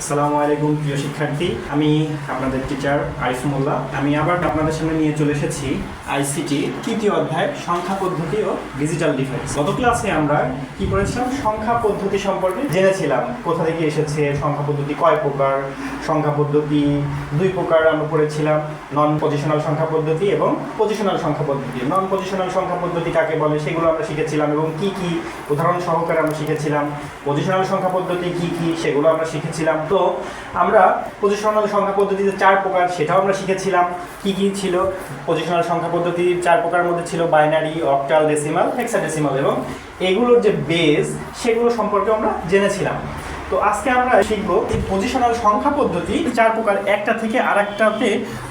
আসসালামু আলাইকুম প্রিয় শিক্ষার্থী, আমি আপনাদের টিচার আরিফ মোল্লা। আমি আবার আপনাদের সামনে নিয়ে চলে এসেছি আইসিটি তৃতীয় অধ্যায় সংখ্যা পদ্ধতি ও ডিজিটাল ডিভাইস। গত ক্লাসে আমরা কি করেছিলাম? সংখ্যা পদ্ধতি সম্পর্কে জেনেছিলাম, কোথা থেকে এসেছে, সংখ্যা পদ্ধতি কয় প্রকার, সংখ্যা পদ্ধতি দুই প্রকার আমরা পড়েছিলাম, নন পজিশনাল সংখ্যা পদ্ধতি এবং পজিশনাল সংখ্যা পদ্ধতি। নন পজিশনাল সংখ্যা পদ্ধতি কাকে বলে সেগুলো আমরা শিখেছিলাম এবং কি কি উদাহরণ সহকারে আমরা শিখেছিলাম। পজিশনাল সংখ্যা পদ্ধতি কি কি সেগুলো আমরা শিখেছিলাম। তো আমরা পজিশনাল সংখ্যা পদ্ধতিতে 4 প্রকার, সেটাও আমরা শিখেছিলাম। কি কি ছিল পজিশনাল সংখ্যা পদ্ধতির 4 প্রকারের মধ্যে? ছিল বাইনারি, অক্টাল, ডেসিমাল, হেক্সাডেসিমাল এবং এগুলোর যে বেস সেগুলো সম্পর্কে আমরা জেনেছিলাম। তো আজকে আমরা শিখব এই পজিশনাল সংখ্যা পদ্ধতি 4 প্রকার, একটা থেকে আরেকটাতে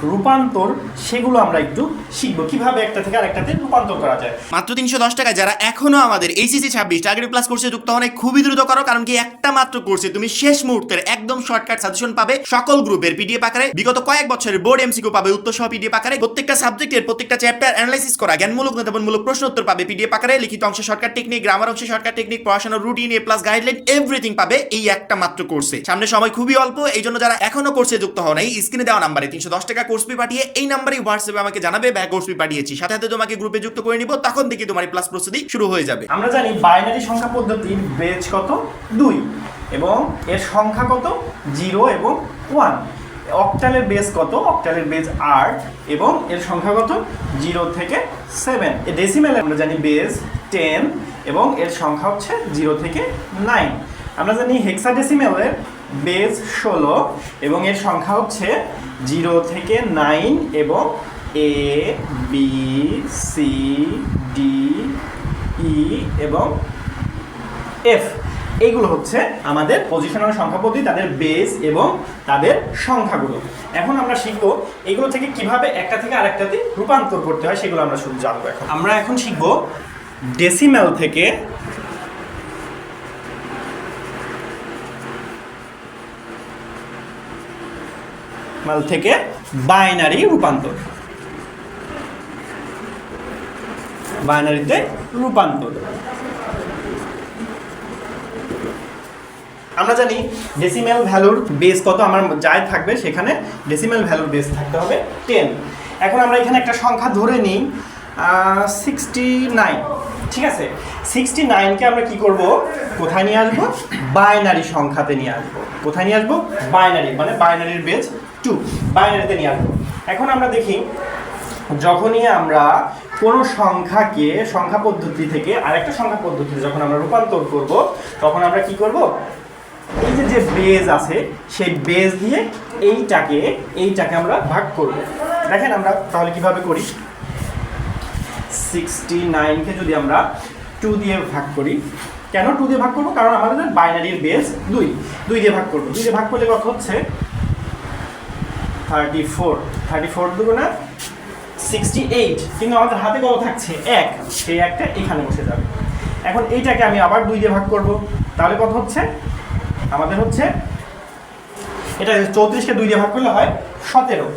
রূপান্তর, সেগুলো আমরা একটু শিখব কিভাবে একটা থেকে আরেকটাতে রূপান্তর করা যায়। মাত্র 310 টাকায় যারা এখনো আমাদের এইচএসসি 26 টার্গেট প্লাস কোর্সে যুক্ত হন, খুবই দ্রুত করো, কারণ কি একটা মাত্র কোর্সে তুমি শেষ মুহূর্তের একদম শর্টকাট সাজেশন পাবে, সকল গ্রুপের পিডিএফ আকারে, বিগত কয়েক বছরের বোর্ড এমসিকিউ পাবে উত্তর সহ পিডিএফ আকারে, প্রত্যেকটা সাবজেক্টের প্রত্যেকটা চ্যাপ্টার অ্যানালাইসিস করা জ্ঞানমূলক নেতাবনমূলক প্রশ্ন উত্তর পাবে পিডিএফ আকারে, লিখিত অংশে শর্টকাট টেকনিক, গ্রামার অংশে শর্টকাট টেকনিক, পড়াশোনার রুটিন, এ প্লাস গাইডলাইন, এভরিথিং পাবে এই একটা মাত্র কোর্সে। সামনে সময় খুবই অল্প, এই জন্য যারা এখনো কোর্সে যুক্ত হন, এই স্ক্রিনে দেওয়া নাম্বারে 310 টাকা কোর্স ফি পাঠিয়ে এই নাম্বারে হোয়াটসঅ্যাপে আমাকে জানাবে কোর্স ফি পাঠিয়েছি, সাথে সাথে তোমাকে গ্রুপে যুক্ত করে নিব, তখন থেকে তোমার প্লাস প্রস্তুতি শুরু হয়ে যাবে। আমরা জানি বাইনারি সংখ্যা পদ্ধতির বেজ কত? 2 এবং এর সংখ্যা কত? 0 এবং 1। অক্টালের বেজ কত? অক্টালের বেজ 8 এবং এর সংখ্যা কত? 0 থেকে 7। ডেসিমেলে আমরা জানি বেজ 10 এবং এর সংখ্যা হচ্ছে 0 থেকে 9। আমরা জানি হেক্সাডেসিমেলের বেজ 16 এবং এর সংখ্যা হচ্ছে 0 থেকে 9 এবং A B C D E এবং এফ। এইগুলো হচ্ছে আমাদের পজিশনাল সংখ্যা পদ্ধতি, তাদের বেস এবং তাদের সংখ্যাগুলো। এখন আমরা শিখব এগুলো থেকে কিভাবে একটা থেকে আরেকটাতে রূপান্তর করতে হয়, সেগুলো আমরা শুধু জানবো। এখন আমরা শিখব ডেসিমেল থেকে বাইনারি রূপান্তর। বাইনারিতে রূপান্তর আমরা জানি ডেসিমেল ভ্যালুর বেস কত? আমার যাই থাকবে সেখানে ডেসিমেল ভ্যালুর বেস থাকতে হবে 10। এখন আমরা এখানে একটা সংখ্যা ধরে নিই 69। ঠিক আছে, 69কে আমরা কি করব? কোথায় নিয়ে আসবো? বাইনারি সংখ্যাতে নিয়ে আসবো। কোথায় নিয়ে আসবো? বাইনারি, মানে বাইনারির বেস 2, বাইনারিতে নিয়ে আসবো। এখন আমরা দেখি, যখনই আমরা কোনো সংখ্যাকে সংখ্যা পদ্ধতি থেকে আরেকটা সংখ্যা পদ্ধতিতে যখন আমরা রূপান্তর করব, তখন আমরা কি করব? এই যে বেজ আছে সেই বেজ দিয়ে এইটাকে আমরা ভাগ করব। দেখেন আমরা তাহলে কিভাবে করি। 69কে যদি আমরা 2 দিয়ে ভাগ করি, কেন 2 দিয়ে ভাগ করব? কারণ আমাদের বাইনারির বেজ 2 দিয়ে ভাগ করব। 2 দিয়ে ভাগ করলে কত হচ্ছে? 34 দুগুণা 68। কিন্তু আমাদের হাতে কত থাকছে? 1। সেই একটা এখানে বসে যাবে। এখন এইটাকে আমি আবার 2 দিয়ে ভাগ করব, তাহলে কত হচ্ছে? আমাদের হচ্ছে এটা 34কে 2 দিয়ে ভাগ করলে হয় 17।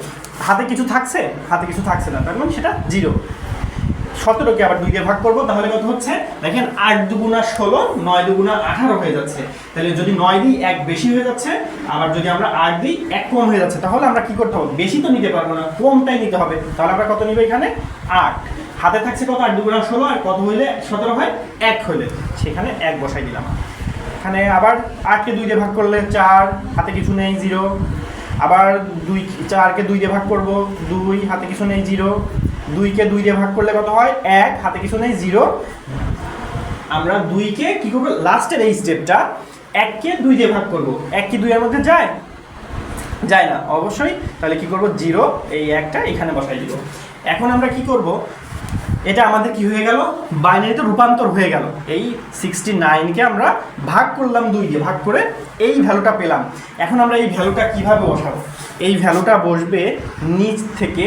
হাতে কিছু থাকছে? হাতে কিছু থাকছে না, তার মানে সেটা 0। 17কে আবার 2 দিয়ে ভাগ করব, তাহলে কত হচ্ছে? দেখেন 8 দুগুণা 16, 9 দুগুণা 18 হয়ে যাচ্ছে। তাহলে যদি 9 দিই 1 বেশি হয়ে যাচ্ছে, আবার যদি আমরা 8 দিই 1 কম হয়ে যাচ্ছে। তাহলে আমরা কি করতে হবে? বেশি তো নিতে পারবো না, কমটাই নিতে হবে। তাহলে আমরা কত নিব? এখানে 8। হাতে থাকছে কত? 8 দুগুণা 16, আর কত হইলে 17 হয়? 1 হইলে সেখানে 1 বসাই দিলাম। এখানে আবার 8কে 2 দিয়ে ভাগ করলে 4, হাতে কিছু নেই 0। আবার 4কে 2 দিয়ে ভাগ করব, 2, হাতে কিছু নেই 0। 2কে 2 দিয়ে ভাগ করলে কত হয়? 1, হাতে কিছু নেই 0। আমরা 2কে কি করব? লাস্টের এই স্টেপটা 1কে 2 দিয়ে ভাগ করব। 1 কি 2 এর মধ্যে যায়? যায় না অবশ্যই। তাহলে কি করব? 0, এই 1টা এখানে বসাই দিব। এখন আমরা কি করব? এটা আমাদের কি হয়ে গেল? বাইনারিতে রূপান্তর হয়ে গেল। এই 69কে আমরা ভাগ করলাম 2 দিয়ে, ভাগ করে এই ভ্যালুটা পেলাম। এখন আমরা এই ভ্যালুটা কিভাবে বসাবো? এই ভ্যালুটা বসবে নিচ থেকে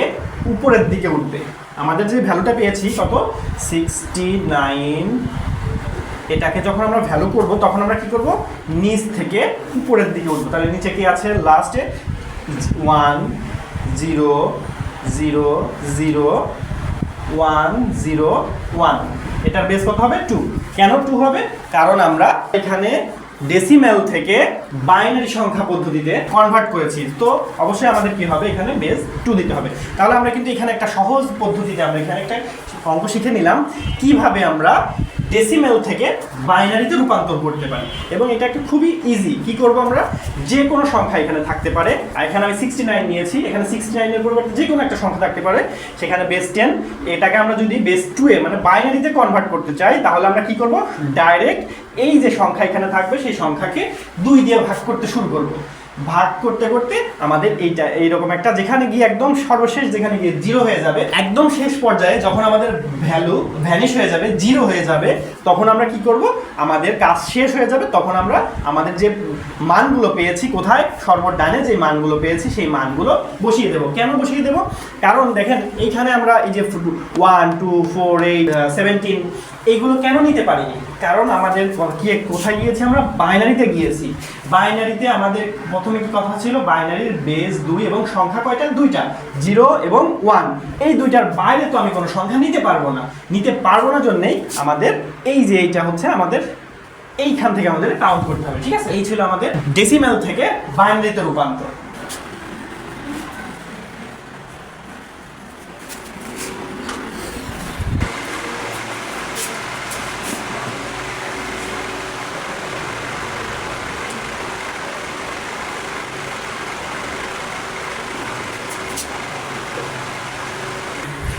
উপরের দিকে উঠবে। আমাদের যে ভ্যালুটা পেয়েছি কত? 69, এটাকে যখন আমরা ভ্যালু করব তখন আমরা কি করব? নিচ থেকে উপরের দিকে উঠবো। তাহলে নিচে কি আছে? লাস্টে 1 0 0 0 1 0 1। এটার বেস কত হবে? 2। কেন 2 হবে? কারণ আমরা এখানে ডেসিমেল থেকে বাইনারি সংখ্যা পদ্ধতিতে কনভার্ট করেছি, তো অবশ্যই আমাদের কি হবে, এখানে বেস 2 দিতে হবে। তাহলে আমরা কিন্তু এখানে একটা সহজ পদ্ধতিতে আমরা এখানে একটা অঙ্ক শিখে নিলাম কিভাবে আমরা ডেসিমেল থেকে বাইনারিতে রূপান্তর করতে পারি, এবং এটা একটা খুবই ইজি। কি করব আমরা, যে কোনো সংখ্যা এখানে থাকতে পারে, এখানে আমি 69 নিয়েছি, এখানে 69 এর পরিবর্তে যে কোনো একটা সংখ্যা থাকতে পারে, সেখানে বেস 10, এটাকে আমরা যদি বেস 2 এ মানে বাইনারিতে কনভার্ট করতে চাই, তাহলে আমরা কি করব, ডাইরেক্ট এই যে সংখ্যা এখানে থাকবে সেই সংখ্যাকে 2 দিয়ে ভাগ করতে শুরু করব। ভাগ করতে করতে আমাদের এইটা এইরকম একটা, যেখানে গিয়ে একদম সর্বশেষ যেখানে গিয়ে 0 হয়ে যাবে, একদম শেষ পর্যায়ে যখন আমাদের ভ্যালু ভ্যানিশ হয়ে যাবে, 0 হয়ে যাবে, তখন আমরা কি করব, আমাদের কাজ শেষ হয়ে যাবে, তখন আমরা আমাদের যে মানগুলো পেয়েছি, কোথায় সর্বডানে যে মানগুলো পেয়েছি সেই মানগুলো বসিয়ে দেব। কেন বসিয়ে দেব, কারণ দেখেন এইখানে আমরা এই যে 1 2 4 8 17 এইগুলো কেন নিতে পারিনি, কারণ আমাদের কোথায় গিয়েছি, আমরা বাইনারিতে গিয়েছি। বাইনারিতে আমাদের প্রথমে কি কথা ছিল, বাইনারির বেস 2 এবং সংখ্যা কয়টা, 2টা, 0 এবং 1। এই দুইটার বাইরে তো আমি কোনো সংখ্যা নিতে পারবো না জন্যেই আমাদের এই যে এইটা হচ্ছে আমাদের এইখান থেকে আমাদের কাউন্ট করতে হবে, ঠিক আছে। এই ছিল আমাদের ডেসিমেল থেকে বাইনারিতে রূপান্তর।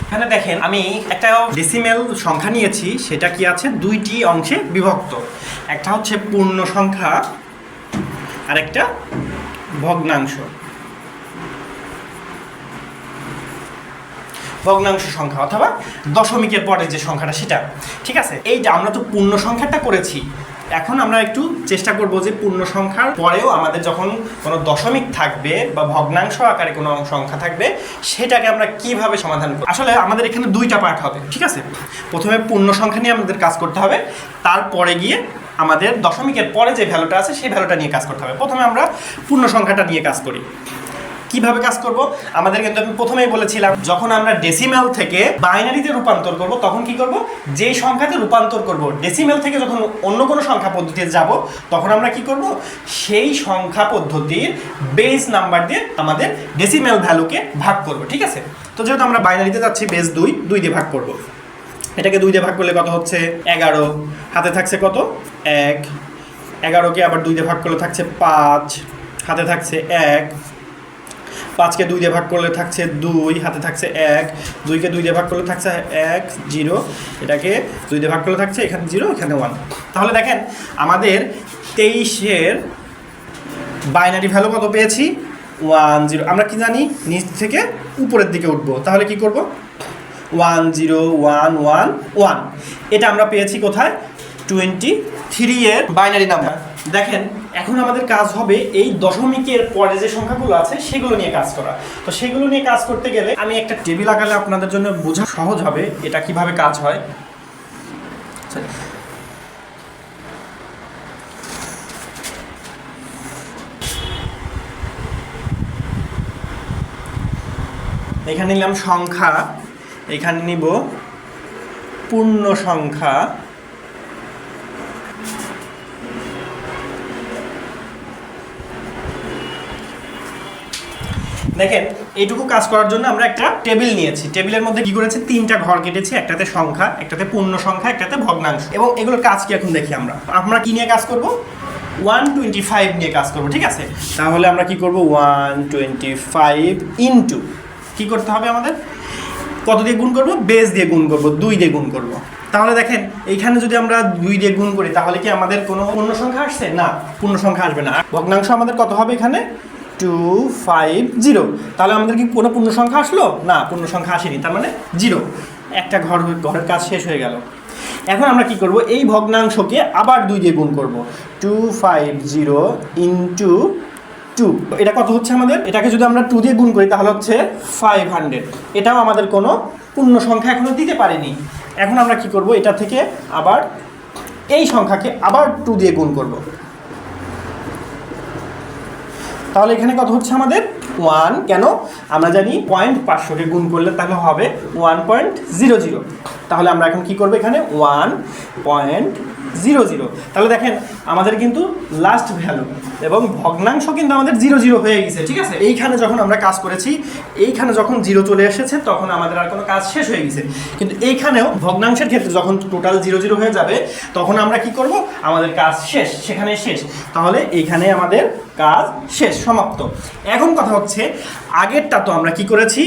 এখানে দেখেন আমি একটা ডেসিমেল সংখ্যা নিয়েছি, সেটা কি আছে, 2টি অংশে বিভক্ত। একটা হচ্ছে পূর্ণ সংখ্যা আর একটা ভগ্নাংশ সংখ্যা অথবা দশমিকের পরে যে সংখ্যাটা সেটা, ঠিক আছে। এইটা আমরা তো পূর্ণ সংখ্যাটা করেছি, এখন আমরা একটু চেষ্টা করব যে পূর্ণ সংখ্যার পরেও আমাদের যখন কোনো দশমিক থাকবে বা ভগ্নাংশ আকারে কোনো সংখ্যা থাকবে, সেটাকে আমরা কিভাবে সমাধান করব। আসলে আমাদের এখানে 2টা পার্ট হবে, ঠিক আছে। প্রথমে পূর্ণ সংখ্যা নিয়ে আমাদের কাজ করতে হবে, তারপরে গিয়ে আমাদের দশমিকের পরে যে ভ্যালুটা আছে সেই ভ্যালুটা নিয়ে কাজ করতে হবে। প্রথমে আমরা পূর্ণ সংখ্যাটা নিয়ে কাজ করি। কিভাবে কাজ করব, আমাদের কিন্তু আমি প্রথমেই বলেছিলাম, যখন আমরা ডেসিমেল থেকে বাইনারিতে রূপান্তর করব, তখন কি করব, যেই সংখ্যাতে রূপান্তর করব, ডেসিমেল থেকে যখন অন্য কোনো সংখ্যা পদ্ধতিতে যাব, তখন আমরা কি করব, সেই সংখ্যা পদ্ধতির বেস নাম্বার দিয়ে আমাদের ডেসিমেল ভ্যালুকে ভাগ করব, ঠিক আছে। তো যেহেতু আমরা বাইনারিতে যাচ্ছি, বেস 2 দিয়ে ভাগ করব। এটাকে 2 দিয়ে ভাগ করলে কত হচ্ছে, 11, হাতে থাকছে কত, 1, 11কে আবার 2 দিয়ে ভাগ করলে থাকছে 5, হাতে থাকছে 1, 5কে 2 দিয়ে ভাগ করলে থাকছে 2, হাতে থাকছে 1, 2কে 2 দিয়ে ভাগ করলে থাকছে 1, 0, এটাকে 2 দিয়ে ভাগ করলে থাকছে এখানে 0, এখানে 1। তাহলে দেখেন আমাদের 23-এর বাইনারি ভ্যালু কত পেয়েছি, 1 0। আমরা কি জানি, নিচ থেকে উপরের দিকে উঠবো, তাহলে কি করব, 1 0 1 1 1, এটা আমরা পেয়েছি কোথায়, 23-এর বাইনারি নাম্বার। দেখেন এখন আমাদের কাজ হবে এই দশমিকের পরে যে সংখ্যাগুলো আছে সেগুলো নিয়ে কাজ করা। তো সেগুলো নিয়ে কাজ করতে গেলে আমি একটা টেবিল আকারে আপনাদের জন্য বোঝা সহজ হবে এটা কিভাবে কাজ হয়। এখানে নিলাম সংখ্যা, এখানে নিব পূর্ণ সংখ্যা, দেখেন এইটুকু কাজ করার জন্য আমরা একটা টেবিল নিয়েছি। টেবিলের মধ্যে কি করেছি, 3টা ঘর কেটেছি, একটাতে সংখ্যা, একটাতে পূর্ণ সংখ্যা, একটাতে ভগ্নাংশ। এবং এগুলোর কাজ কি এখন দেখি, আমরা কি নিয়ে কাজ করব, 125 নিয়ে কাজ করব, ঠিক আছে। তাহলে আমরা কি করব, 125 ইনটু কি করতে হবে, আমাদের কত দিয়ে গুণ করব, বেস দিয়ে গুণ করব, 2 দিয়ে গুণ করব। তাহলে দেখেন এইখানে যদি আমরা 2 দিয়ে গুণ করি, তাহলে কি আমাদের কোনো পূর্ণ সংখ্যা আসছে, না, পূর্ণ সংখ্যা আসবে না। ভগ্নাংশ আমাদের কত হবে, এখানে 250। তাহলে আমাদের কি কোনো পূর্ণ সংখ্যা আসলো, না, পূর্ণ সংখ্যা আসেনি, তার মানে 0। একটা ঘরের কাজ শেষ হয়ে গেল। এখন আমরা কি করব, এই ভগ্নাংশকে আবার 2 দিয়ে গুণ করব, 250 ইন্টু 2। এটা কত হচ্ছে আমাদের, এটাকে যদি আমরা 2 দিয়ে গুণ করি তাহলে হচ্ছে 500। এটাও আমাদের কোনো পূর্ণ সংখ্যা এখনো দিতে পারেনি। এখন আমরা কি করব, এটা থেকে আবার এই সংখ্যাকে আবার 2 দিয়ে গুণ করব। তাহলে এখানে কত হচ্ছে আমাদের 1, কেন আমরা জানি 500কে গুণ করলে তাহলে হবে 1.00। তাহলে আমরা এখন কি করব, এখানে 1.00 00। তাহলে দেখেন আমাদের কিন্তু লাস্ট ভ্যালু এবং ভগ্নাংশ কিন্তু আমাদের 00 হয়ে গেছে, ঠিক আছে। এইখানে যখন আমরা কাজ করেছি, এইখানে যখন 0 চলে এসেছে তখন আমাদের আর কোনো কাজ শেষ হয়ে গেছে। কিন্তু এইখানেও ভগ্নাংশের ক্ষেত্রে যখন টোটাল 00 হয়ে যাবে তখন আমরা কি করব, আমাদের কাজ শেষ, সেখানে শেষ। তাহলে এইখানে আমাদের কাজ শেষ, সমাপ্ত। এখন কথা হচ্ছে আগেরটা তো আমরা কি করেছি,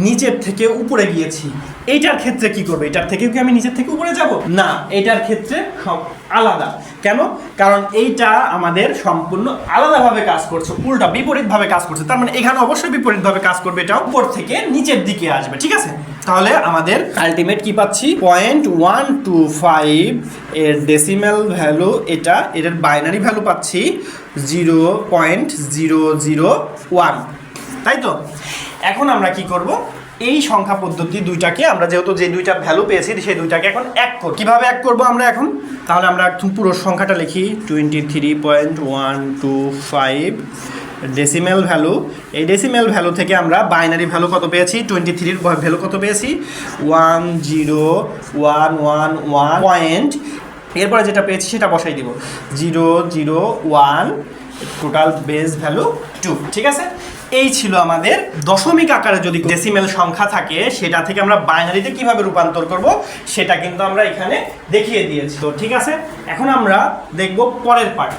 নিচের থেকে উপরে গিয়েছি। এইটার ক্ষেত্রে কি করবে, এটার থেকেও কি আমি নিচের থেকে উপরে যাব না, এটার ক্ষেত্রে সব আলাদা। কেন? কারণ এইটা আমাদের সম্পূর্ণ আলাদাভাবে কাজ করছে, উল্টা বিপরীতভাবে কাজ করছে। তার মানে এখানে অবশ্যই বিপরীতভাবে কাজ করবে, এটা উপর থেকে নিচের দিকে আসবে, ঠিক আছে। তাহলে আমাদের আলটিমেট কি পাচ্ছি, 0.125 এর ডেসিমেল ভ্যালু, এর বাইনারি ভ্যালু পাচ্ছি 0.001, তাই তো। এখন আমরা কি করব, এই সংখ্যা পদ্ধতি দুইটাকে আমরা যেহেতু যে দুইটা ভ্যালু পেয়েছি সেই দুইটাকে এখন এক করব। কিভাবে এক করব আমরা এখন, তাহলে আমরা একদম পুরো সংখ্যাটা লিখি 23.125 ডেসিমেল ভ্যালু। এই ডেসিমেল ভ্যালু থেকে আমরা বাইনারি ভ্যালু কত পেয়েছি, 23-র ভ্যালু কত পেয়েছি, 10111 পয়েন্ট, এরপরে যেটা পেয়েছি সেটা বসাই দিব 001, টোটাল বেস ভ্যালু 2, ঠিক আছে। এই ছিল আমাদের দশমিক আকারে যদি ডেসিমেল সংখ্যা থাকে সেটা থেকে আমরা বাইনারিতে কিভাবে রূপান্তর করব সেটা কিন্তু আমরা এখানে দেখিয়ে দিয়েছি। তো ঠিক আছে, এখন আমরা দেখব পরের পার্ট।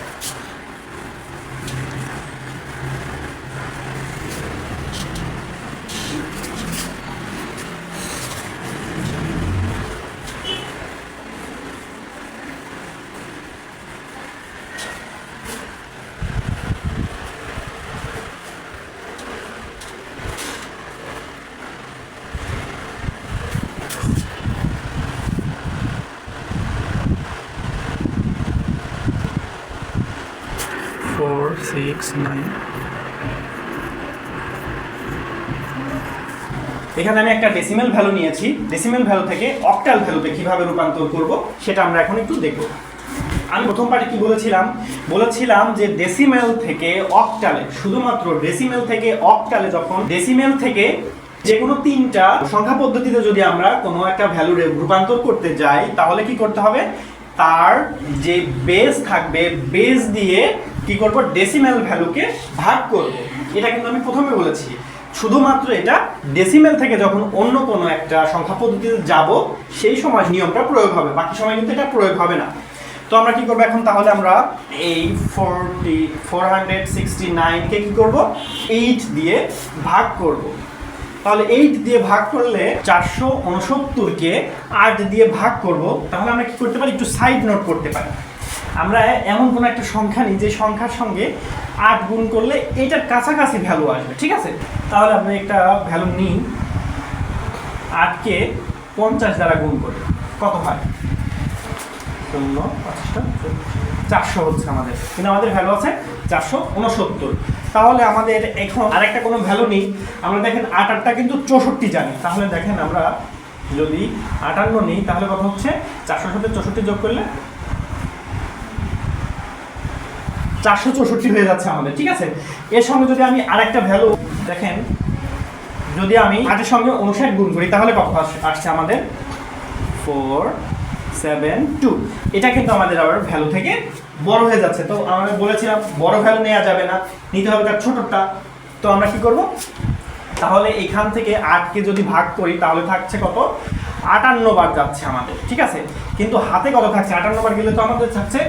এখানে আমি একটা ডেসিমেল ভ্যালু নিয়েছি, ডেসিমেল ভ্যালু থেকে অক্টাল ভ্যালুতে কিভাবে রূপান্তর করব সেটা আমরা এখন একটু দেখব। আমি প্রথম পার্টে কি বলেছিলাম যে ডেসিমেল থেকে অক্টালে, শুধুমাত্র ডেসিমেল থেকে অক্টালে, যখন ডেসিমেল থেকে যে কোনো তিনটা সংখ্যা পদ্ধতিতে যদি আমরা কোনো একটা ভ্যালু রূপান্তর করতে যাই তাহলে কি করতে হবে, তার যে বেস থাকবে বেস দিয়ে কি করব, ডেসিমেল ভ্যালুকে ভাগ করব। এটা কিন্তু আমি প্রথমে বলেছি, শুধুমাত্র এটা ডেসিমেল থেকে যখন অন্য কোনো একটা সংখ্যা পদ্ধতিতে যাব সেই সময় নিয়মটা প্রয়োগ হবে, বাকি সময় কিন্তু এটা প্রয়োগ হবে না। তো আমরা কি করব এখন, তাহলে আমরা এই 469কে কি করব, 8 দিয়ে ভাগ করব। তাহলে 8 দিয়ে ভাগ করলে 469কে 8 দিয়ে ভাগ করব। তাহলে আমরা কি করতে পারি, একটু সাইড নোট করতে পারি। আমরা এমন কোনো একটা সংখ্যা নিই যে সংখ্যার সঙ্গে 8 গুণ করলে এইটার কাছাকাছি ভ্যালু আসবে, ঠিক আছে। তাহলে আপনি একটা ভ্যালু নিই, 8কে 50 দ্বারা গুণ করে কত হয়, 400 হচ্ছে আমাদের, কিন্তু আমাদের ভ্যালু আছে 469। তাহলে আমাদের এখন আরেকটা কোনো ভ্যালু নেই, আমরা দেখেন 8টা কিন্তু 64 জানি। তাহলে দেখেন আমরা যদি 58 নিই তাহলে কত হচ্ছে, 400 সাথে 64 যোগ করলে 464 হয়ে যাচ্ছে আমাদের, ঠিক আছে। এর সঙ্গে যদি আমি আরেকটা ভ্যালু দেখেন, যদি আমি 8-এর সঙ্গে 59 গুণ করি তাহলে কত আসছে আমাদের, 472। এটা কিন্তু আমাদের আবার ভ্যালু থেকে বড় হয়ে যাচ্ছে। তো আমরা বলেছিলাম বড় ভ্যালু নেওয়া যাবে না, নিতে হবে তার ছোটটা। তো আমরা কি করব, তাহলে এখান থেকে 8কে যদি ভাগ করি তাহলে থাকছে কত, 58 বার যাচ্ছে আমাদের, ঠিক আছে। কিন্তু হাতে কত থাকছে, 58 বার গেলে তো আমাদের থাকছে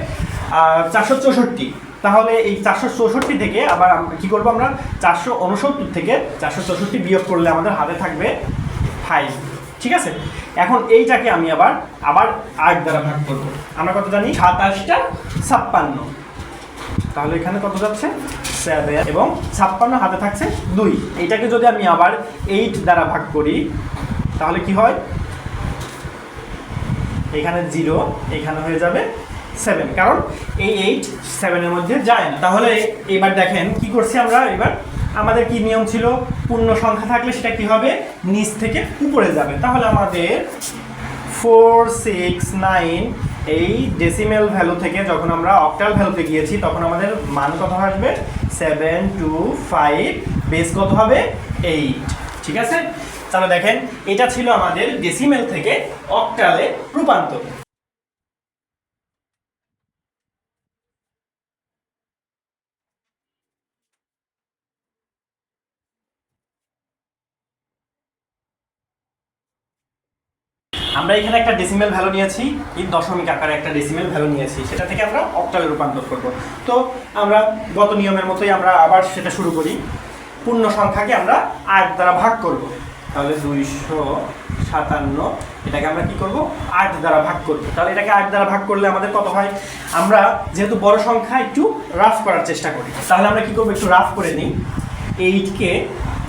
464। তাহলে এই 464 থেকে আবার আমরা কি করব, আমরা 469 থেকে 464 বিয়োগ করলে আমাদের হাতে থাকবে 5, ঠিক আছে। এখন এইটাকে আমি আবার 8 দ্বারা ভাগ করব। আমরা কত জানি, 27টা 56। তাহলে এখানে কত যাচ্ছে, 7 এবং 56 হাতে থাকছে 2। এইটাকে যদি আমি আবার 8 দ্বারা ভাগ করি তাহলে কি হয়, এখানে 0, এখানে হয়ে যাবে 7, কারণ এই 8 7-এর মধ্যে যায় না। তাহলে এবার দেখেন কি করছি আমরা, এবার আমাদের কি নিয়ম ছিল, পূর্ণ সংখ্যা থাকলে সেটা কি হবে, নিচ থেকে উপরে যাবে। তাহলে আমাদের 469 এই ডেসিমেল ভ্যালু থেকে যখন আমরা অক্টাল ভ্যালুতে গিয়েছি তখন আমাদের মান কত আসবে, 725, বেস কত হবে 8, ঠিক আছে। তাহলে দেখেন এটা ছিল আমাদের ডেসিমেল থেকে অক্টালে রূপান্তর। আমরা এখানে একটা ডেসিমেল ভ্যালু নিয়েছি, এই দশমিক আকারে একটা ডেসিমেল ভ্যালু নিয়েছি, সেটা থেকে আমরা অক্টালে রূপান্তর করব। তো আমরা গত নিয়মের মতোই আমরা আবার সেটা শুরু করি। পূর্ণ সংখ্যাকে আমরা 8 দ্বারা ভাগ করব। তাহলে 257 এটাকে আমরা কি করব, 8 দ্বারা ভাগ করব। তাহলে এটাকে 8 দ্বারা ভাগ করলে আমাদের কত হয়, আমরা যেহেতু বড় সংখ্যা একটু রাফ করার চেষ্টা করি, তাহলে আমরা কি করব, একটু রাফ করে নিই। 8কে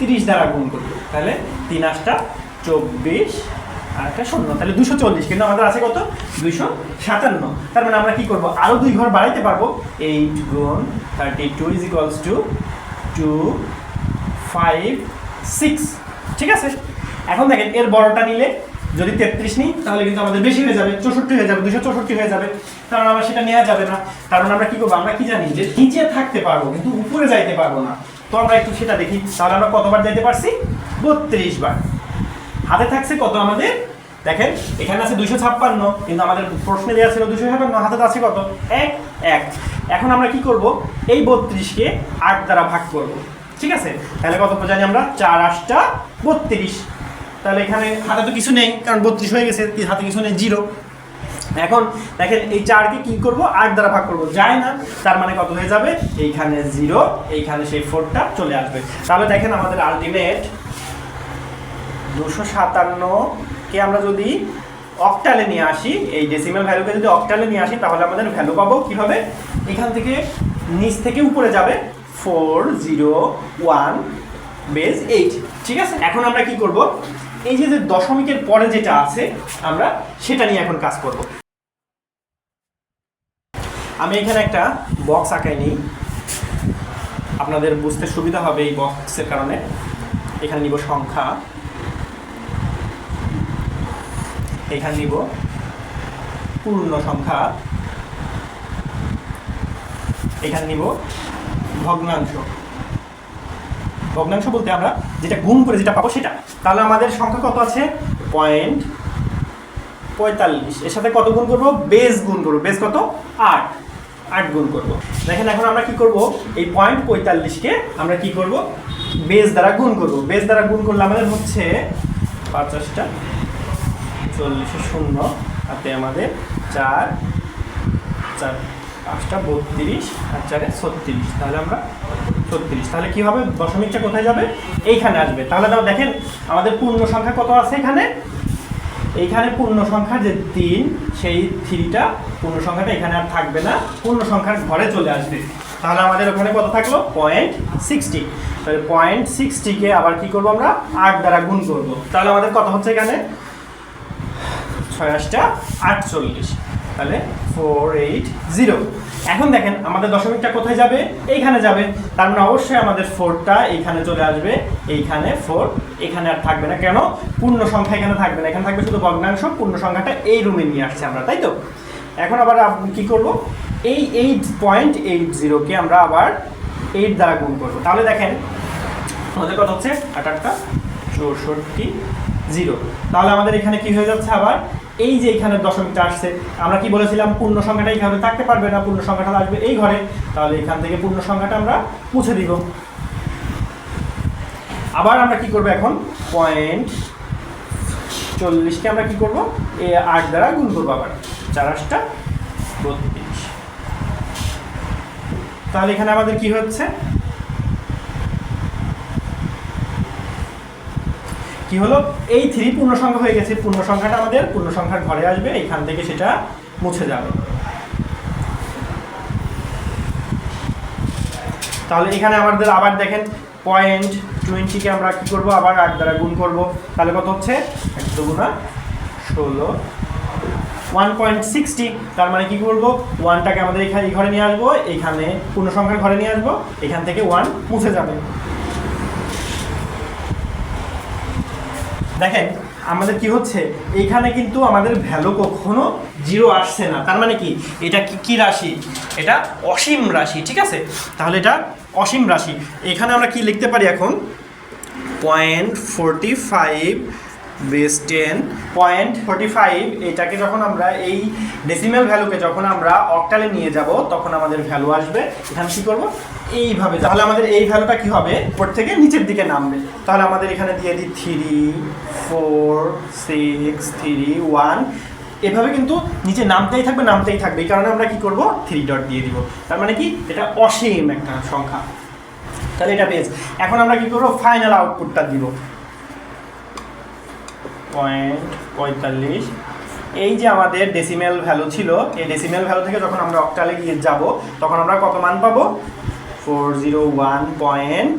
30 দ্বারা গুণ করব। তাহলে 3 8 24 আর একটা 0, তাহলে 240, কিন্তু আমাদের আছে কত, 257। তার মানে আমরা কি করব, আরো 2 ঘর বাড়াইতে পারবো। 8 গুণ 32 ইজ ইকুয়ালস টু 256, ঠিক আছে। এখন দেখেন এর বড়টা নিলে যদি 33 নিই তাহলে কিন্তু আমাদের বেশি হয়ে যাবে, 64 হয়ে যাবে, 264 হয়ে যাবে, কারণ আমরা সেটা নেওয়া যাবে না। তার মানে আমরা কি করবো, আমরা কি জানি যে নিচে থাকতে পারবো কিন্তু উপরে যাইতে পারবো না। তো আমরা একটু সেটা দেখি, তাহলে আমরা কতবার যাইতে পারছি, 32 বার। হাতে থাকছে কত আমাদের, দেখেন এখানে আছে 256, কিন্তু আমাদের প্রশ্নে দেওয়া ছিল 256, হাতে আছে কত, 1। এখন আমরা কি করব, এই 32কে 8 দ্বারা ভাগ করব, ঠিক আছে। তাহলে কত জানি আমরা, 4 8 32। তাহলে এখানে হাতে তো কিছু নেই, কারণ 32 হয়ে গেছে, হাতে কিছু নেই, 0। এখন দেখেন এই 4কে কি করব, 8 দ্বারা ভাগ করব, যায় না। তার মানে কত হয়ে যাবে, এইখানে 0, এইখানে সেই 4টা চলে আসবে। তাহলে দেখেন আমাদের আলটিমেট 257কে আমরা যদি অক্টালে নিয়ে আসি, এই ডেসিমাল ভ্যালুকে যদি অক্টালে নিয়ে আসি, তাহলে আমাদের ভ্যালু পাবো কিভাবে, এখান থেকে নিচ থেকে উপরে যাবে 401 বেস 8, ঠিক আছে। এখন আমরা কি করব, এই যে দশমিকের পরে যেটা আছে আমরা সেটা নিয়ে এখন কাজ করব। আমি এখানে একটা বক্স আঁকাই নিই, আপনাদের বুঝতে সুবিধা হবে এই বক্সের কারণে। এখানে নিব সংখ্যা, এখানে নিব পূর্ণ সংখ্যা, এখানে নিব ভগ্নাংশ। ভগ্নাংশ বলতে আমরা যেটা গুণ করে যেটা পাবো সেটা। তাহলে আমাদের সংখ্যা কত আছে, 0.45, এর সাথে কত গুণ করব, বেস গুণ করব। বেস কত, 8 গুণ করব। দেখেন এখন আমরা কি করব, এই 0.45কে আমরা কি করব, বেস দ্বারা গুণ করব। বেস দ্বারা গুণ করলে আমাদের হচ্ছে 50টা 40 0, হাতে আমাদের 4 4 5টা 32 আর 4 36, তাহলে আমরা 36। তাহলে কি হবে, দশমিকটা কোথায় যাবে, এইখানে আসবে। তাহলে তাও দেখেন আমাদের পূর্ণ সংখ্যা কত আছে এখানে, এইখানে পূর্ণ সংখ্যা যে 3, সেই 3টা পূর্ণ সংখ্যাটা এখানে আর থাকবে না, পূর্ণ সংখ্যার ঘরে চলে আসবে। তাহলে আমাদের ওখানে কত থাকলো, 0.60। তাহলে 0.60কে আবার কি করব, আমরা 8 দ্বারা গুণ করব। তাহলে আমাদের কত হচ্ছে এখানে, 6 8 48, তাহলে 480। এখন দেখেন আমাদের দশমিকটা কোথায় যাবে, এইখানে যাবে। তার মানে অবশ্যই আমাদের 4টা এইখানে চলে আসবে, এইখানে 4, এখানে আর থাকবে না। কেন, পূর্ণ সংখ্যা এখানে থাকবে না, এখানে থাকবে শুধু ভগ্নাংশ। পূর্ণ সংখ্যাটা এই রুমে নিয়ে আসছে আমরা, তাই তো। এখন আবার কি করব, এই 8.80কে আমরা আবার 8 দ্বারা গুণ করব। তাহলে দেখেন আমাদের কত হচ্ছে, 8 8 64 0। তাহলে আমাদের এখানে কি হয়ে যাচ্ছে, আবার এই যে এখানে দশমিকটা আসছে, আমরা কি বলেছিলাম, পূর্ণ সংখ্যাটা এই ঘরে থাকতে পারবে না, পূর্ণ সংখ্যাটা আসবে এই ঘরে। তাহলে এখান থেকে পূর্ণ সংখ্যাটা আমরা মুছে দিব। আবার আমরা কি করব, এখন 0.40কে আমরা কি করব, 8 দ্বারা গুণ করবো, আবার 4 8 32। তাহলে এখানে আমাদের কি হচ্ছে, কি হলো, এই 3 পূর্ণ সংখ্যা হয়ে গেছে, পূর্ণ সংখ্যাটা আমাদের পূর্ণ সংখ্যার ঘরে আসবে, এখান থেকে সেটা মুছে যাবে। তাহলে এখানে আমাদের আবার দেখেন 0.20কে আমরা কি করব, আবার 8 দ্বারা গুণ করব। তাহলে কত হচ্ছে, 1 2 16, 1.60। তার মানে কি করব, 1টাকে আমাদের এখানে এই ঘরে নিয়ে আসবো, এখানে পূর্ণ সংখ্যার ঘরে নিয়ে আসবো, এখান থেকে 1 মুছে যাবে। দেখেন আমাদের কি হচ্ছে, এইখানে কিন্তু আমাদের ভ্যালু কখনো 0 আসছে না। তার মানে কি, এটা কি রাশি, এটা অসীম রাশি, ঠিক আছে। তাহলে এটা অসীম রাশি। এখানে আমরা কি লিখতে পারি এখন, 0.45 বেস 10, 0.45 এটাকে যখন আমরা এই ডেসিমেল ভ্যালুকে যখন আমরা অক্টালে নিয়ে যাব, তখন আমাদের ভ্যালু আসবে, এখানে কি করব, এইভাবে, তাহলে আমাদের এই ভ্যালুটা কি হবে, উপর থেকে নিচের দিকে নামবে। তাহলে আমাদের এখানে দিয়ে দিই 3 4 6 3 1, এভাবে কিন্তু নিচে নামতেই থাকবে। এই কারণে আমরা কি করব, 3 ডট দিয়ে দিব। তার মানে কি, এটা অসীম একটা সংখ্যা। তাহলে এটা বেস। এখন আমরা কি করব, ফাইনাল আউটপুটটা দিব 0.45। এই যে আমাদের ডেসিমেল ভ্যালু ছিল, এই ডেসিমেল ভ্যালু থেকে যখন আমরা অক্টালে গিয়ে যাব, তখন আমরা কত মান পাবো, 401 পয়েন্ট।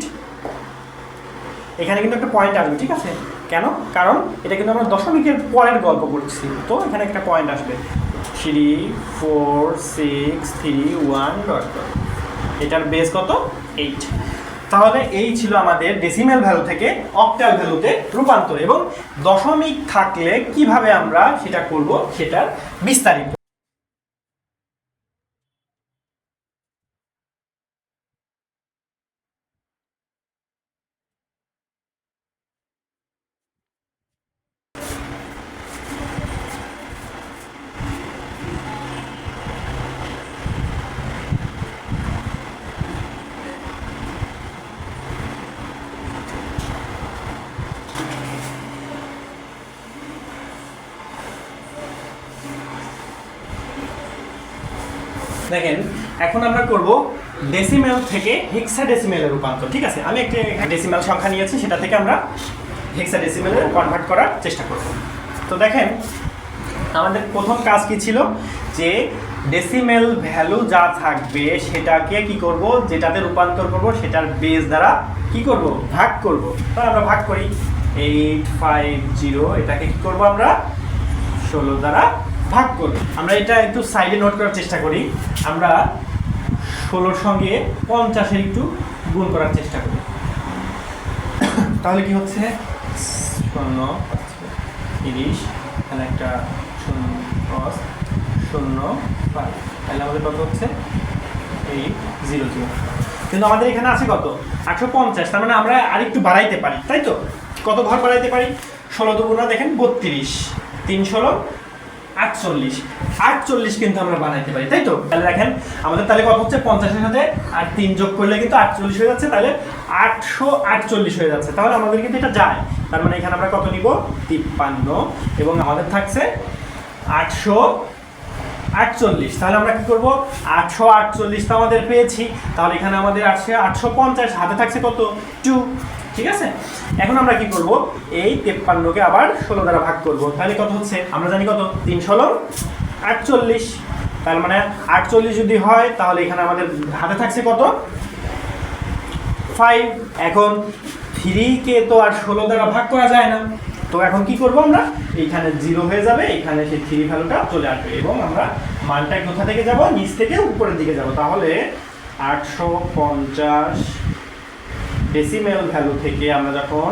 এখানে কিন্তু একটা পয়েন্ট আসবে, ঠিক আছে? কেন? কারণ এটা কিন্তু আমরা দশমিকের পরের গল্প করছি, তো এখানে একটা পয়েন্ট আসবে 3 4 6 3 1 ডট ডট। এটার বেস কত, 8। তাহলে এই ছিল আমাদের ডেসিমেল ভ্যালু থেকে অক্টাল ভ্যালুতে রূপান্তর, এবং দশমিক থাকলে কিভাবে আমরা সেটা করব সেটার বিস্তারিত। দেখেন, এখন আমরা করব ডেসিমেল থেকে হেক্সাডেসিমেলে রূপান্তর, ঠিক আছে? আমি একটা ডেসিমেল সংখ্যা নিয়েছি, সেটা থেকে আমরা হেক্সাডেসিমেলে কনভার্ট করার চেষ্টা করব। তো দেখেন, আমাদের প্রথম কাজ কি ছিল, যে ডেসিমেল ভ্যালু যা থাকবে সেটাকে কি করব, যেটাতে রূপান্তর করব সেটার বেস দ্বারা কি করব, ভাগ করব। তাহলে আমরা ভাগ করি 850, এটাকে কি করব, আমরা 16 দ্বারা ভাগ করব। আমরা এটা একটু সাইডে নোট করার চেষ্টা করি। আমরা 16-র সঙ্গে 50-এর একটু গুণ করার চেষ্টা করি। তাহলে কি হচ্ছে, 0 30, এখানে একটা 0 0 5, তাহলে আমাদের কত হচ্ছে 800। কিন্তু আমাদের এখানে আছে কত, 850। তার মানে আমরা আরেকটু বাড়াইতে পারি, তাই তো? কত ঘর বাড়াইতে পারি, 16 দুগুণা দেখেন 32, 3 16 48 কিন্তু আমরা বানাইতে পারি, তাই তো? তাহলে দেখেন আমাদের তাহলে কত হচ্ছে, 50-এর সাথে আর 3 যোগ করলে কিন্তু 48 হয়ে যাচ্ছে, তাহলে 848 হয়ে যাচ্ছে। তাহলে আমাদের কিন্তু এটা যায়। তার মানে এখানে আমরা কত নিব, 53, এবং আমাদের থাকছে 848। তাহলে আমরা কি করব, 848 তো আমাদের পেয়েছি, তাহলে এখানে আমাদের আসছে 850, হাতে থাকছে কত, 2, ঠিক আছে? এখন আমরা কি করব, এই 53কে আবার 16 দ্বারা ভাগ করব। তাহলে কত হচ্ছে, আমরা জানি কত, 3 16 48। তার মানে 48 যদি হয়, তাহলে এখানে আমাদের হাতে থাকছে কত, 5। এখন 3কে তো আর 16 দ্বারা ভাগ করা যায় না, তো এখন কি করব, আমরা এইখানে 0 হয়ে যাবে, এখানে সেই 3 ভ্যালুটা চলে আসবে, এবং আমরা মানটা কোথা থেকে যাব, নিচ থেকে উপরের দিকে যাব। তাহলে 850 ডেসিমেল ভ্যালু থেকে আমরা যখন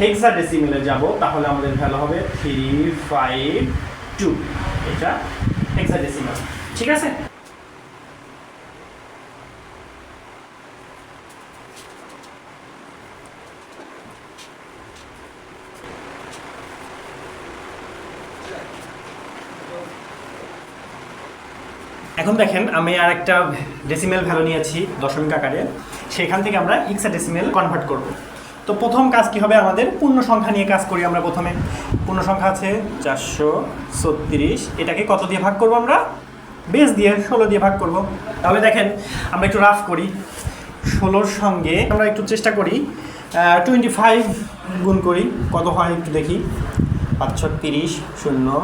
হেক্সাডেসিমেলে যাব, তাহলে আমাদের ভ্যালু হবে 352। এটা হেক্সাডেসিমেল, ঠিক আছে? এখন দেখেন, আমি আর একটা ডেসিমেল ভ্যালু নিয়েছি দশমিক আকারে, সেখান থেকে আমরা হেক্সাডেসিমেল কনভার্ট করব। তো প্রথম কাজ কি হবে, আমাদের পূর্ণ সংখ্যা নিয়ে কাজ করি আমরা। প্রথমে পূর্ণ সংখ্যা আছে 436, এটাকে কত দিয়ে ভাগ করব, আমরা বেস দিয়ে 16 দিয়ে ভাগ করব। তাহলে দেখেন, আমরা একটু রাফ করি, 16-র সঙ্গে আমরা একটু চেষ্টা করি 25 গুণ করি, কত হয় একটু দেখি। 5 6 30, 0,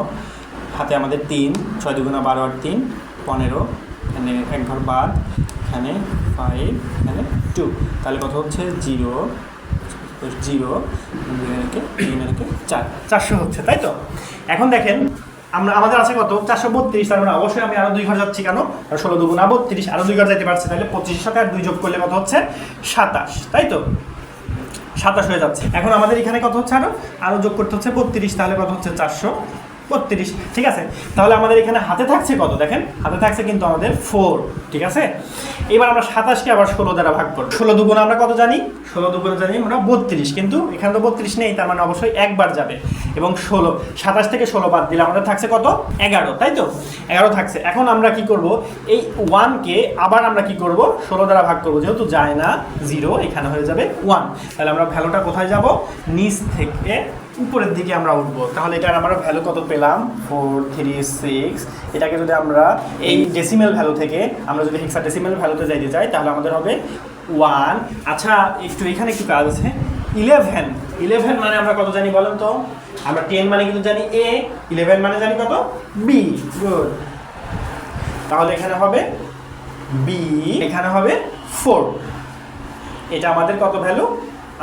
হাতে আমাদের 3, 6 2 12 আর 3 15, এখানে এক ঘর বাদ, এখানে 5, এখানে 2, তাহলে কত হচ্ছে 0 0 3 400 হচ্ছে, তাই তো? এখন দেখেন, আমাদের আছে কত, 432। তার মানে অবশ্যই আমি আরো 2 ঘর যাচ্ছি, কেন, 16 দুগুণা 32, আরো 2 ঘর যাইতে পারছি, তাহলে 25-এর সাথে আর 2 যোগ করলে কত হচ্ছে, 27, তাই তো? 27 হয়ে যাচ্ছে। এখন আমাদের এখানে কত হচ্ছে, আরো যোগ করতে হচ্ছে 32, তাহলে কত হচ্ছে, 32, ঠিক আছে। তাহলে আমাদের এখানে হাতে থাকছে কত দেখেন, হাতে থাকছে কিন্তু আমাদের 4, ঠিক আছে। এবার আমরা 27কে আবার 16 দ্বারা ভাগ করব। 16 দুগুণ আমরা কত জানি, 16 দুগুণ জানি আমরা 32, কিন্তু এখানে তো 32 নেই, তার মানে অবশ্যই একবার যাবে। এবং 16, 27 থেকে 16 বাদ দিলে আমাদের থাকছে কত, 11, তাই তো, 11 থাকছে। এখন আমরা কি করব, এই 1কে আবার আমরা কি করব, 16 দ্বারা ভাগ করব, যেহেতু যায় না 0, এখানে হয়ে যাবে 1। তাহলে আমরা ভ্যালুটা কোথায় যাব, নিচ থেকে উপরের দিকে আমরা উঠবো। তাহলে এটার আমরা ভ্যালু কত পেলাম, 436। এটাকে যদি আমরা এই ডেসিমেল ভ্যালু থেকে আমরা যদি হেক্সাডেসিমেল ভ্যালুতে যাইতে চাই, তাহলে আমাদের হবে 1। আচ্ছা, একটু এখানে একটু কাজ আছে। 11 মানে আমরা কত জানি বলেন তো, আমরা 10 মানে কিন্তু জানি a, 11 মানে জানি কত, b। গুড। তাহলে এখানে হবে b, এখানে হবে 4। এটা আমাদের কত ভ্যালু,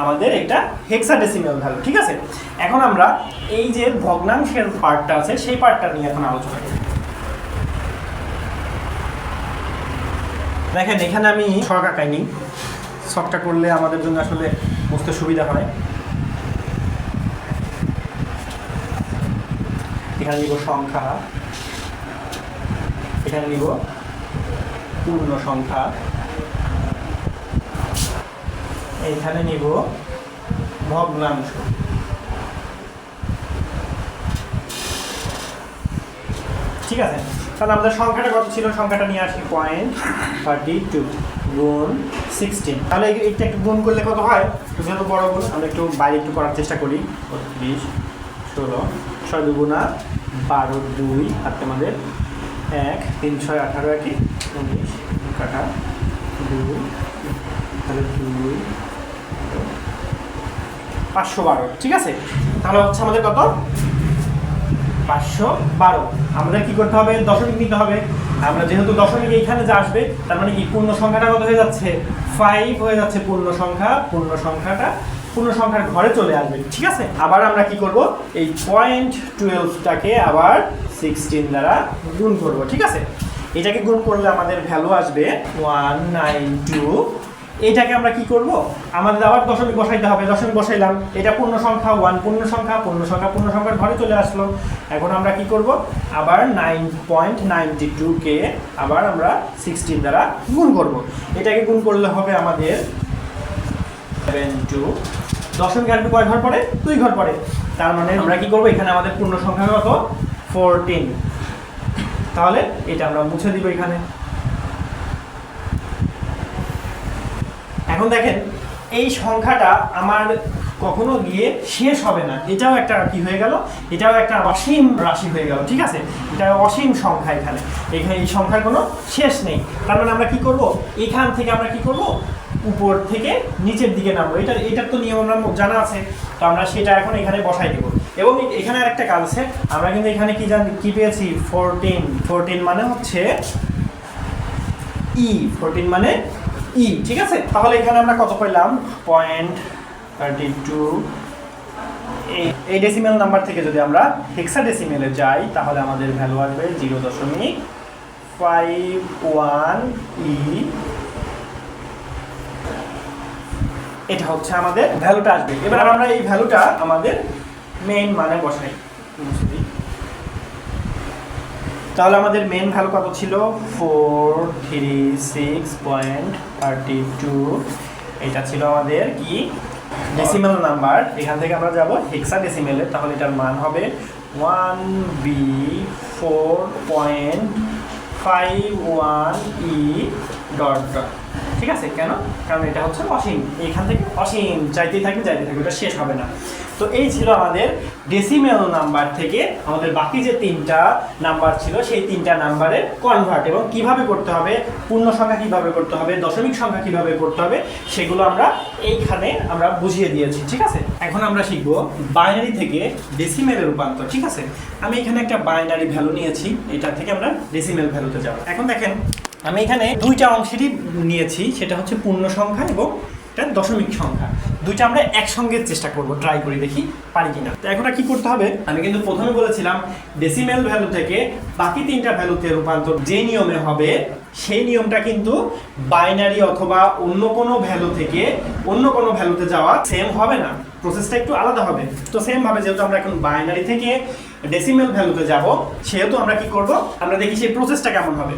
আমাদের এটা হেক্সাডেসিমেল ভ্যালু, ঠিক আছে। এখন আমরা এই যে ভগ্নাংশের পার্টটা আছে সেই পার্টটা নিয়ে এখন আলোচনা করি। দেখেন এখানে আমি ছক আঁকাইনি, ছকটা করলে আমাদের জন্য আসলে বুঝতে সুবিধা হয়। এখানে নিব সংখ্যা, এখানে নিব পূর্ণ সংখ্যা, এইখানে নিব ভগ্নাংশ। ঠিক আছে, তাহলে আমাদের সংখ্যাটা কত ছিল, সংখ্যাটা নিয়ে আসি 0.32 গুণ 16। তাহলে এইটা একটু গুণ করলে কত হয়, যেহেতু বড় গুণ আমরা একটু বাইরে একটু করার চেষ্টা করি। 32, 16, 6 দুগুণা 12, 2 হাতে আমাদের 1, 3, 6, 18, 1, 19 কাটা 2, তাহলে 2, 512, ঠিক আছে। তাহলে হচ্ছে আমাদের কত, 512। আমাদের কি করতে হবে, দশমিক নিতে হবে। আমরা যেহেতু দশমিক এইখানে যা আসবে, তার মানে কি পূর্ণ সংখ্যাটা কত হয়ে যাচ্ছে, 5 হয়ে যাচ্ছে পূর্ণ সংখ্যা। পূর্ণ সংখ্যাটা পূর্ণ সংখ্যার ঘরে চলে আসবে, ঠিক আছে। আবার আমরা কি করব, এই 0.12টাকে আবার 16 দ্বারা গুণ করব, ঠিক আছে। এটাকে গুণ করলে আমাদের ভ্যালু আসবে 192। এটাকে আমরা কি করব, আমাদের আবার দশমিক বসাইতে হবে। দশমিক বসাইলাম, এটা পূর্ণ সংখ্যা 1, পূর্ণ সংখ্যা পূর্ণ সংখ্যার ঘরে চলে আসলো। এখন আমরা কি করব, আবার 9.92কে আবার আমরা 16 দ্বারা গুণ করব। এটাকে গুণ করলে হবে আমাদের 72। দশমিক আসবে কয় ঘর পরে, 2 ঘর পরে। তার মানে আমরা কি করব, এখানে আমাদের পূর্ণ সংখ্যা কত, 14। তাহলে এটা আমরা মুছে দিব এখানে। এখন দেখেন এই সংখ্যাটা আমার কখনো গিয়ে শেষ হবে না, এটাও একটা কি হয়ে গেল, এটাও একটা অসীম রাশি হয়ে গেল, ঠিক আছে। এটা অসীম সংখ্যা, এখানে এই সংখ্যার কোনো শেষ নেই। তার মানে আমরা কি করব, এখান থেকে আমরা কি করব, উপর থেকে নিচের দিকে নামবো। এটার তো নিয়ম আমরা জানা আছে, তো আমরা সেটা এখন এখানে বসাই দেবো। এবং এখানে আরেকটা কাজ আছে, আমরা কিন্তু এখানে কি পেয়েছি, 14 মানে হচ্ছে ই, 14 মানে ই, ঠিক আছে। তাহলে এখানে আমরা কত পেলাম, 0.32। এই ডেসিমেল নাম্বার থেকে যদি আমরা হেক্সাডেসিমেলে যাই, তাহলে আমাদের ভ্যালু আসবে 0.51 ই। এটা হচ্ছে আমাদের ভ্যালুটা আসবে। এবার আমরা এই ভ্যালুটা আমাদের মেইন মানে বসাই। তাহলে আমাদের মেইন ভ্যালু কত ছিল, 436.32। এটা ছিল আমাদের কি, ডেসিমেল নাম্বার। এখান থেকে আমরা যাব হেক্সাডেসিমেলে, তাহলে এটার মান হবে 1B4.51 ই ডট ডট, ঠিক আছে। কেন, কারণ এটা হচ্ছে অসীম, এখান থেকে অসীম চাইতেই থাকবে, এটা শেষ হবে না। তো এই ছিল আমাদের ডেসিমেল নাম্বার থেকে আমাদের বাকি যে 3টা নাম্বার ছিল, সেই 3টা নাম্বারের কনভার্ট, এবং কিভাবে করতে হবে, পূর্ণ সংখ্যা কিভাবে করতে হবে, দশমিক সংখ্যা কিভাবে করতে হবে, সেগুলো আমরা এইখানে আমরা বুঝিয়ে দিয়েছি, ঠিক আছে। এখন আমরা শিখব বাইনারি থেকে ডেসিমেলে রূপান্তর, ঠিক আছে। আমি এখানে একটা বাইনারি ভ্যালু নিয়েছি, এটা থেকে আমরা ডেসিমেল ভ্যালুতে যাব। এখন দেখেন আমি এখানে 2টা অংশেরই নিয়েছি, সেটা হচ্ছে পূর্ণ সংখ্যা এবং একটা দশমিক সংখ্যা। দুইটা আমরা একসঙ্গে চেষ্টা করব, ট্রাই করি দেখি পারি কিনা। তো এখন কি করতে হবে, আমি কিন্তু প্রথমে বলেছিলাম ডেসিমেল ভ্যালু থেকে বাকি তিনটা ভ্যালুতে রূপান্তর যে নিয়মে হবে সেই নিয়মটা কিন্তু বাইনারি অথবা অন্য কোনো ভ্যালু থেকে অন্য কোনো ভ্যালুতে যাওয়া সেম হবে না, প্রসেসটা একটু আলাদা হবে। তো সেম ভাবে যেহেতু আমরা এখন বাইনারি থেকে ডেসিমেল ভ্যালুতে যাব, সেহেতু আমরা কি করব, আমরা দেখি সেই প্রসেসটা কেমন হবে।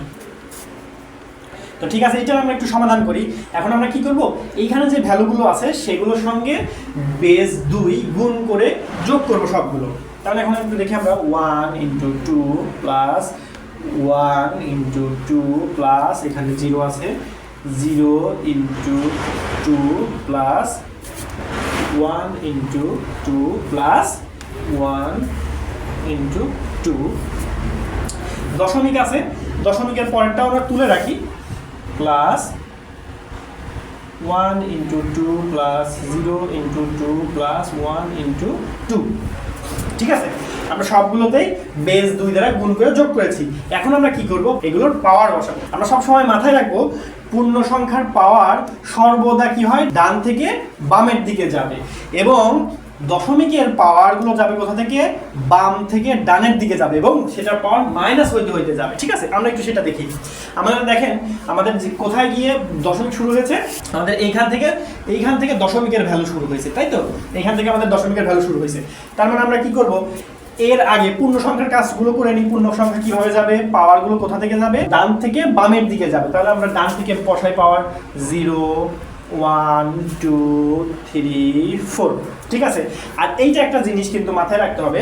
তো ঠিক আছে, এটা আমরা একটু সমাধান করি। এখন আমরা কি করব, এইখানে যে ভ্যালুগুলো আছে সেগুলোর সঙ্গে বেস 2 গুণ করে যোগ করব সবগুলো। তাহলে এখন একটু দেখি আমরা 1 × 2 প্লাস 1 × 2 প্লাস এখানে 0 আছে 0 × 2 প্লাস 1 × 2 প্লাস 1 × 2 দশমিক আছে, দশমিকের পরেরটাও আমরা তুলে রাখি প্লাস 1 × 2 প্লাস 0 × 2 প্লাস 1 × 2। ঠিক আছে, আমরা সবগুলোতেই বেস 2 দ্বারা গুণ করে যোগ করেছি। এখন আমরা কি করব, এগুলোর পাওয়ার বসাবো। আমরা সব সময় মাথায় রাখবো পূর্ণ সংখ্যার পাওয়ার সর্বদা কি হয়, ডান থেকে বামের দিকে যাবে, এবং দশমিকের পাওয়ারগুলো যাবে কোথা থেকে, বাম থেকে ডানের দিকে যাবে, এবং সেটার পাওয়ার মাইনাস হইতে হইতে যাবে। ঠিক আছে, আমরা একটু সেটা দেখি। আমাদের দেখেন আমাদের কোথায় গিয়ে দশমিক শুরু হয়েছে, আমাদের এইখান থেকে দশমিকের ভ্যালু শুরু হয়েছে, তাই তো, এইখান থেকে আমাদের দশমিকের ভ্যালু শুরু হয়েছে। তার মানে আমরা কি করব, এর আগে পূর্ণ সংখ্যার কাজগুলো করে নিই। পূর্ণ সংখ্যা কিভাবে যাবে, পাওয়ারগুলো কোথা থেকে যাবে, ডান থেকে বামের দিকে যাবে। তাহলে আমরা ডান থেকে বসাই পাওয়ার 0 1 2 3 4। ঠিক আছে, আর এইটা একটা জিনিস কিন্তু মাথায় রাখতে হবে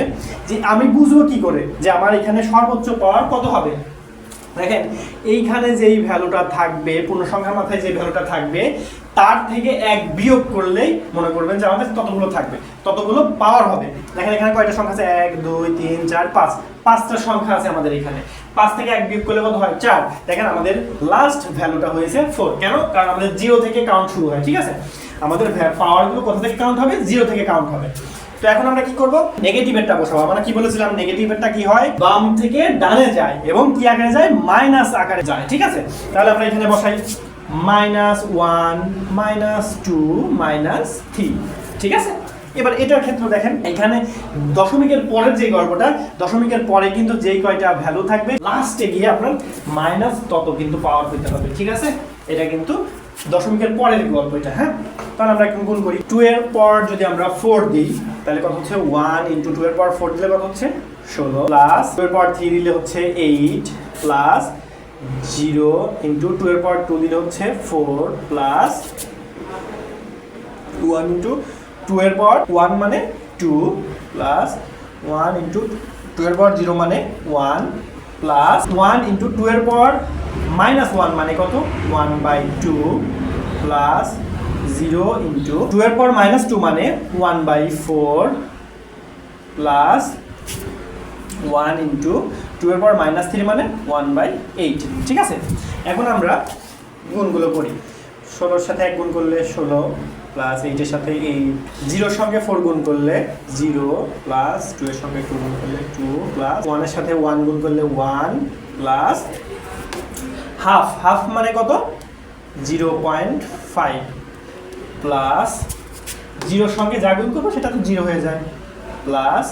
যে আমি বুঝবো কি করে যে আমার এখানে সর্বোচ্চ পাওয়ার কত হবে। দেখেন এইখানে যেই ভ্যালুটা থাকবে, পূর্ণ সংখ্যার মাথায় যে ভ্যালুটা থাকবে তার থেকে 1 বিয়োগ করলেই মনে করবেন যে আমাদের ততগুলো থাকবে, ততগুলো পাওয়ার হবে। দেখেন এখানে কয়টা সংখ্যা আছে, 1 2 3 4 5, 5টা সংখ্যা আছে আমাদের এখানে। 5 থেকে 1 বিয়োগ করলে কত হয়, 4। দেখেন আমাদের লাস্ট ভ্যালুটা হয়েছে 4। কেন, কারণ আমাদের 0 থেকে কাউন্ট শুরু হয়। ঠিক আছে, আমাদের পাওয়ারগুলো কোথা থেকে কাউন্ট হবে, 0 থেকে কাউন্ট হবে। তো এখন আমরা কি করব, নেগেটিভেরটা বসাবো। আমরা কি বলেছিলাম, নেগেটিভেরটা কি হয়, বাম থেকে ডানে যায় এবং কি আকারে যায়, মাইনাস আকারে যায়। ঠিক আছে, তাহলে আমরা এখানে বসাই -1 -2 -3। ঠিক আছে, এবার এটার ক্ষেত্রে দেখেন এখানে দশমিকের পরের যে গল্পটা, দশমিকের পরে কিন্তু যেই কয়টা ভ্যালু থাকবে লাস্টে গিয়ে আপনার মাইনাস তত কিন্তু পাওয়ার হইতে হবে। ঠিক আছে, এটা কিন্তু দশমিকের পরের গল্প এটা। হ্যাঁ, তাহলে আমরা এখন গুণ করি। 2 এর পর যদি আমরা 4 দিই তাহলে কত হচ্ছে, 1 × 2 এর পর 4 দিলে কত হচ্ছে 16, প্লাস 2 এর পর 3 দিলে হচ্ছে 8, প্লাস 0 × 2 এর পর 2 দিলে হচ্ছে 4, প্লাস 1 × 2 এর পর 1 মানে 2, প্লাস 1 × 2 এর পর 0 মানে 1, প্লাস 1 × 2 এর পর -1 মানে কত, 1/2, প্লাস 0 × 2 এর পর -2 মানে 1/4, প্লাস 1 × 2 এর পর -3 মানে 1/8। ঠিক আছে, এখন আমরা গুণগুলো করি। 16 এর সাথে 1 গুণ করলে 16, প্লাস 8 এর সাথে 8, 0 এর সঙ্গে 4 গুণ করলে 0, প্লাস 2 এর সঙ্গে 2 গুণ করলে 2, প্লাস 1 এর সাথে 1 গুণ করলে 1, প্লাস হাফ মানে কত, 0.5, প্লাস 0 এর সঙ্গে যা গুণ করবো সেটা তো 0 হয়ে যায়, প্লাস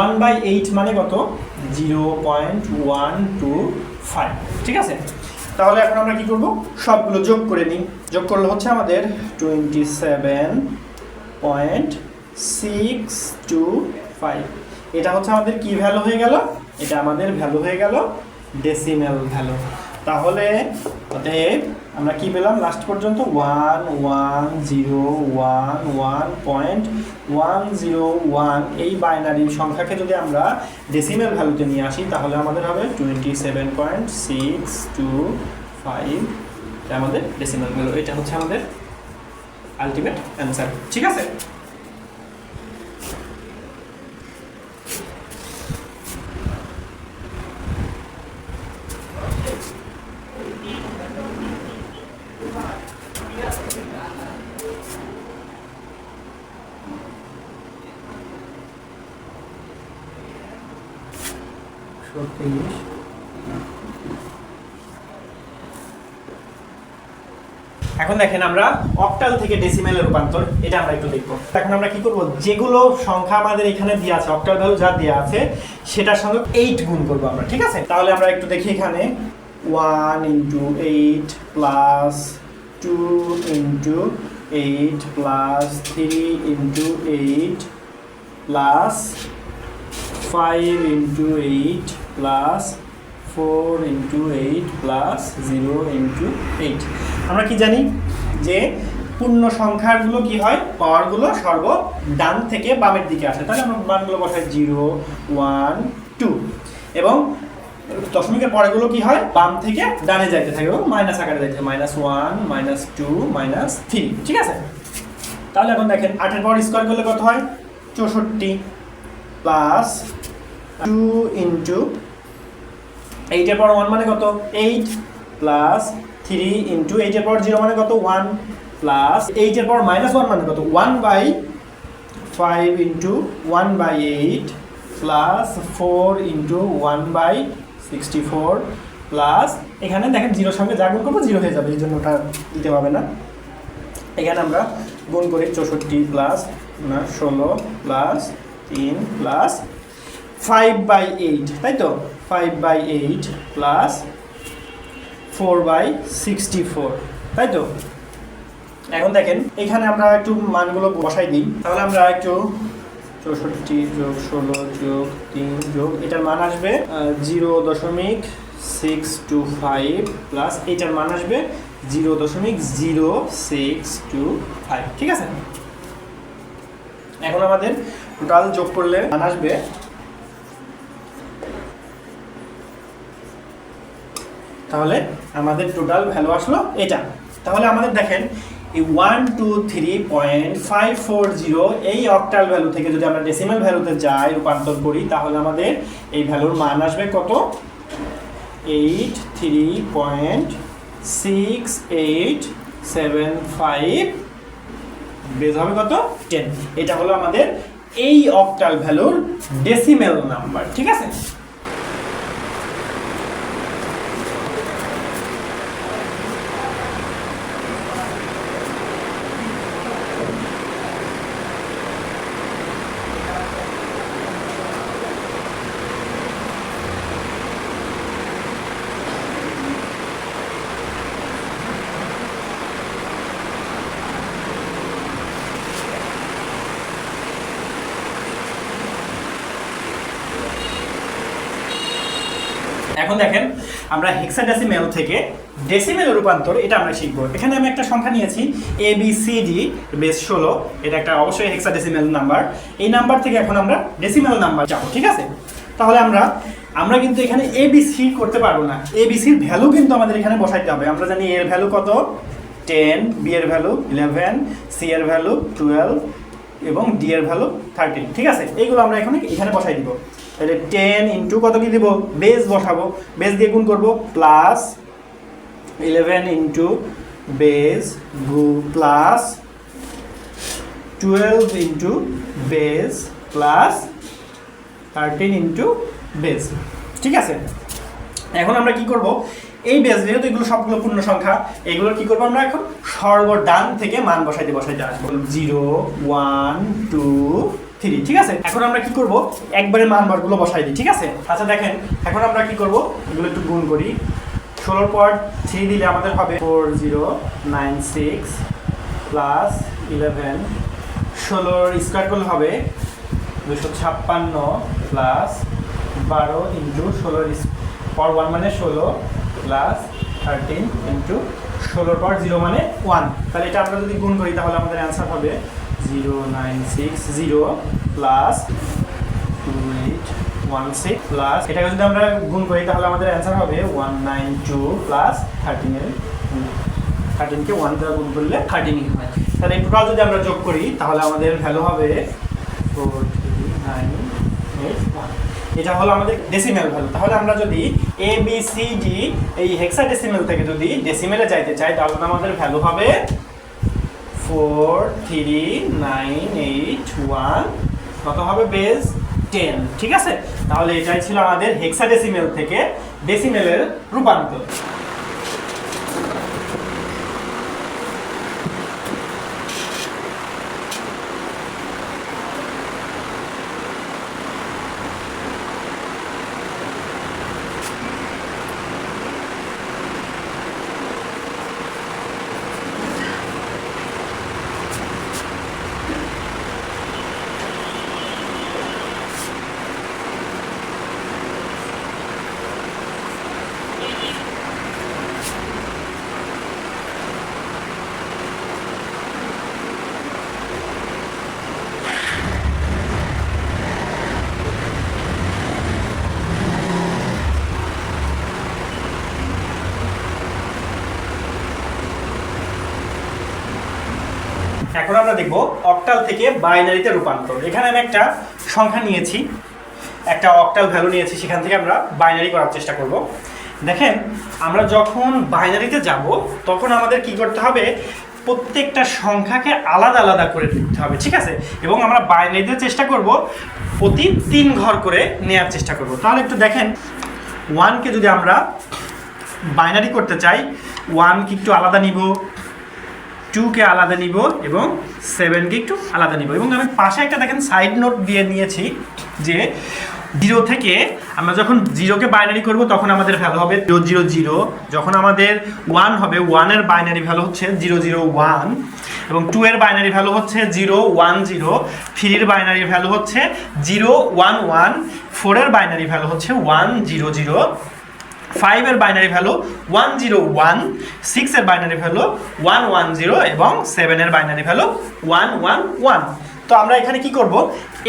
1/8 মানে কত, 0.125। ঠিক আছে, তাহলে এখন আমরা কি করব, সবগুলো যোগ করে নিই। যোগ করলে হচ্ছে আমাদের 27.625। এটা হচ্ছে আমাদের কি ভ্যালু হয়ে গেল, এটা আমাদের ভ্যালু হয়ে গেল ডেসিমেল ভ্যালু। তাহলে আমরা কি পেলাম লাস্ট পর্যন্ত, 1101.101 এই বাইনারি সংখ্যাকে যদি আমরা ডেসিমেল ভ্যালুতে নিয়ে আসি তাহলে আমাদের হবে 27.625, এটা আমাদের ডেসিমেল ভ্যালু। এটা হচ্ছে আমাদের আলটিমেট অ্যান্সার। ঠিক আছে, এখন এখন দেখেন আমরা অক্টাল থেকে ডেসিমেলে রূপান্তর, এটা আমরা একটু দেখবো। এখন আমরা কি করব, যেগুলো সংখ্যা আমাদের এখানে দেওয়া আছে, অক্টাল ভ্যালু যা দেওয়া আছে সেটার সঙ্গে 8 গুণ করবো আমরা, ঠিক আছে? তাহলে আমরা একটু দেখি এখানে 1 × 8 plus 2 × 8 plus 3 × 8 plus 5 × 8 plus 4 × 8 plus 0 × 8। আমরা কি জানি যে পূর্ণ সংখ্যাগুলো কি হয়, পাওয়ারগুলো সর্ব ডান থেকে বামের দিকে আসে, তাহলে আমরা মানগুলো বসাই 0 1 2, এবং দশমিকের পরেগুলো কি হয়, বাম থেকে ডানে যাইতে থাকে এবং মাইনাস আকারে যাইতে থাকে, -1 -2 -3, ঠিক আছে? তাহলে এখন দেখেন 8 এর পাওয়ার স্কয়ার করলে কত হয়, 64 প্লাস 2 × 8 এর পাওয়ার 1 মানে কত, 8 প্লাস 3 × 8 এর পাওয়ার 0 মানে কত, 1 প্লাস 8 এর পাওয়ার -1 মানে কত, 1/5 × 1/8 প্লাস 4 × 1/64 প্লাস এখানে দেখেন 0 সঙ্গে যা গুণ করবো 0 হয়ে যাবে, এই জন্য ওটা দিতে হবে না। এখানে আমরা গুণ করি 64 প্লাস 16 প্লাস 3 প্লাস 5/8, তাই তো, 5/8 প্লাস 4/64, তাই তো? এখন দেখেন এখানে আমরা একটু মানগুলো বসাই দিই, তাহলে আমরা একটু 64 যোগ 16 যোগ 3 যোগ এটার মান আসবে 0.625 প্লাস এটার মান আসবে 0.0625, ঠিক আছে? এখন আমাদের টোটাল যোগ করলে মান আসবে তাহলে আমাদের টোটাল ভ্যালু আসলো এটা। তাহলে আমাদের দেখেন এই 123.540 এই অক্টাল ভ্যালু থেকে যদি আমরা ডেসিমাল ভ্যালুতে যাই, রূপান্তর করি, তাহলে আমাদের এই ভ্যালুর মান আসবে কত, 83.6875, বেজ হবে কত, 10। এটা হলো আমাদের এই অক্টাল ভ্যালুর ডেসিমেল নাম্বার, ঠিক আছে? এখন দেখেন আমরা হেক্সাডেসিমেল থেকে ডেসিমেল রূপান্তর এটা আমরা শিখব। এখানে আমি একটা সংখ্যা নিয়েছি ABCD বেস 16, এটা একটা অবশ্যই হেক্সাডেসিমেল নাম্বার। এই নাম্বার থেকে এখন আমরা ডেসিমেল নাম্বার যাব, ঠিক আছে? তাহলে আমরা কিন্তু এখানে ABC করতে পারবো না, ABCর ভ্যালু কিন্তু আমাদের এখানে বসাইতে হবে। আমরা জানি এর ভ্যালু কত, 10, B এর ভ্যালু 11, C এর ভ্যালু 12 এবং D এর ভ্যালু 13, ঠিক আছে? এইগুলো আমরা এখানে বসাই দিব। তাহলে 10 × কত কি দিব, বেস বসাবো, বেস দিয়ে গুণ করব, plus 11 × base plus 12 × base plus 13 × base, ঠিক আছে? এখন আমরা কি করব, এই বেস যেহেতু এগুলো সবগুলো পূর্ণ সংখ্যা, এগুলো কি করব, আমরা এখন সর্বডান থেকে মান বসাইতে আসবো, 0 1 2 3, ঠিক আছে? এখন আমরা কি করব, একবারে মানবারগুলো বসাই দিই, ঠিক আছে? আচ্ছা দেখেন এখন আমরা কি করব, এগুলো একটু গুণ করি। 16 পর 3 দিলে আমাদের হবে 4096 প্লাস 11, 16 স্কয়ার করলে হবে 256 প্লাস 12 × 16 পর 1 মানে 16 প্লাস 13 × 16 পর 0 মানে 1। তাহলে এটা আমরা যদি গুণ করি তাহলে আমাদের অ্যান্সার হবে 0960 প্লাস 2816 প্লাস এটাকে যদি আমরা গুণ করি তাহলে আমাদের অ্যান্সার হবে 192 প্লাস 13কে 1 দ্বারা গুণ করলে 13 হয়। তাহলে এই টোটাল যদি আমরা যোগ করি তাহলে আমাদের ভ্যালু হবে 43981। এটা হলো আমাদের ডেসিমেল ভ্যালু। তাহলে আমরা যদি ABCD এই হেক্সাডেসিমেল থেকে যদি ডেসিমেলে যাইতে চাই তাহলে আমাদের ভ্যালু হবে 43981, কত হবে, বেস 10, ঠিক আছে? তাহলে এটাই ছিল আমাদের হেক্সাডেসিমেল থেকে ডেসিমেলের রূপান্তর। দেখব অক্টাল থেকে বাইনারিতে রূপান্তর। এখানে আমি একটা সংখ্যা নিয়েছি, একটা অক্টাল ভ্যালু নিয়েছি, সেখান থেকে আমরা বাইনারি করার চেষ্টা করব। দেখেন আমরা যখন বাইনারিতে যাব তখন আমাদের কি করতে হবে, প্রত্যেকটা সংখ্যাকে আলাদা আলাদা করে লিখতে হবে, ঠিক আছে? এবং আমরা বাইনারিতে চেষ্টা করব প্রতি 3 ঘর করে নেওয়ার চেষ্টা করব। তাহলে একটু দেখেন, 1কে যদি আমরা বাইনারি করতে চাই, 1কে একটু আলাদা নিব, 2কে আলাদা নিব এবং 7কে একটু আলাদা নিব। এবং আমি পাশে একটা দেখেন সাইড নোট দিয়ে নিয়েছি যে 0 থেকে আমরা যখন 0কে বাইনারি করব তখন আমাদের ভ্যালু হবে 000, যখন আমাদের 1 হবে 1-এর বাইনারি ভ্যালু হচ্ছে 001, এবং 2 এর বাইনারি ভ্যালু হচ্ছে 010, 3 এর বাইনারি ভ্যালু হচ্ছে 011, 4 এর বাইনারি ভ্যালু হচ্ছে 100, 5 এর বাইনারি ভ্যালু 101, 6 এর বাইনারি ভ্যালু 110 এবং 7 এর বাইনারি ভ্যালু 111। তো আমরা এখানে কি করব,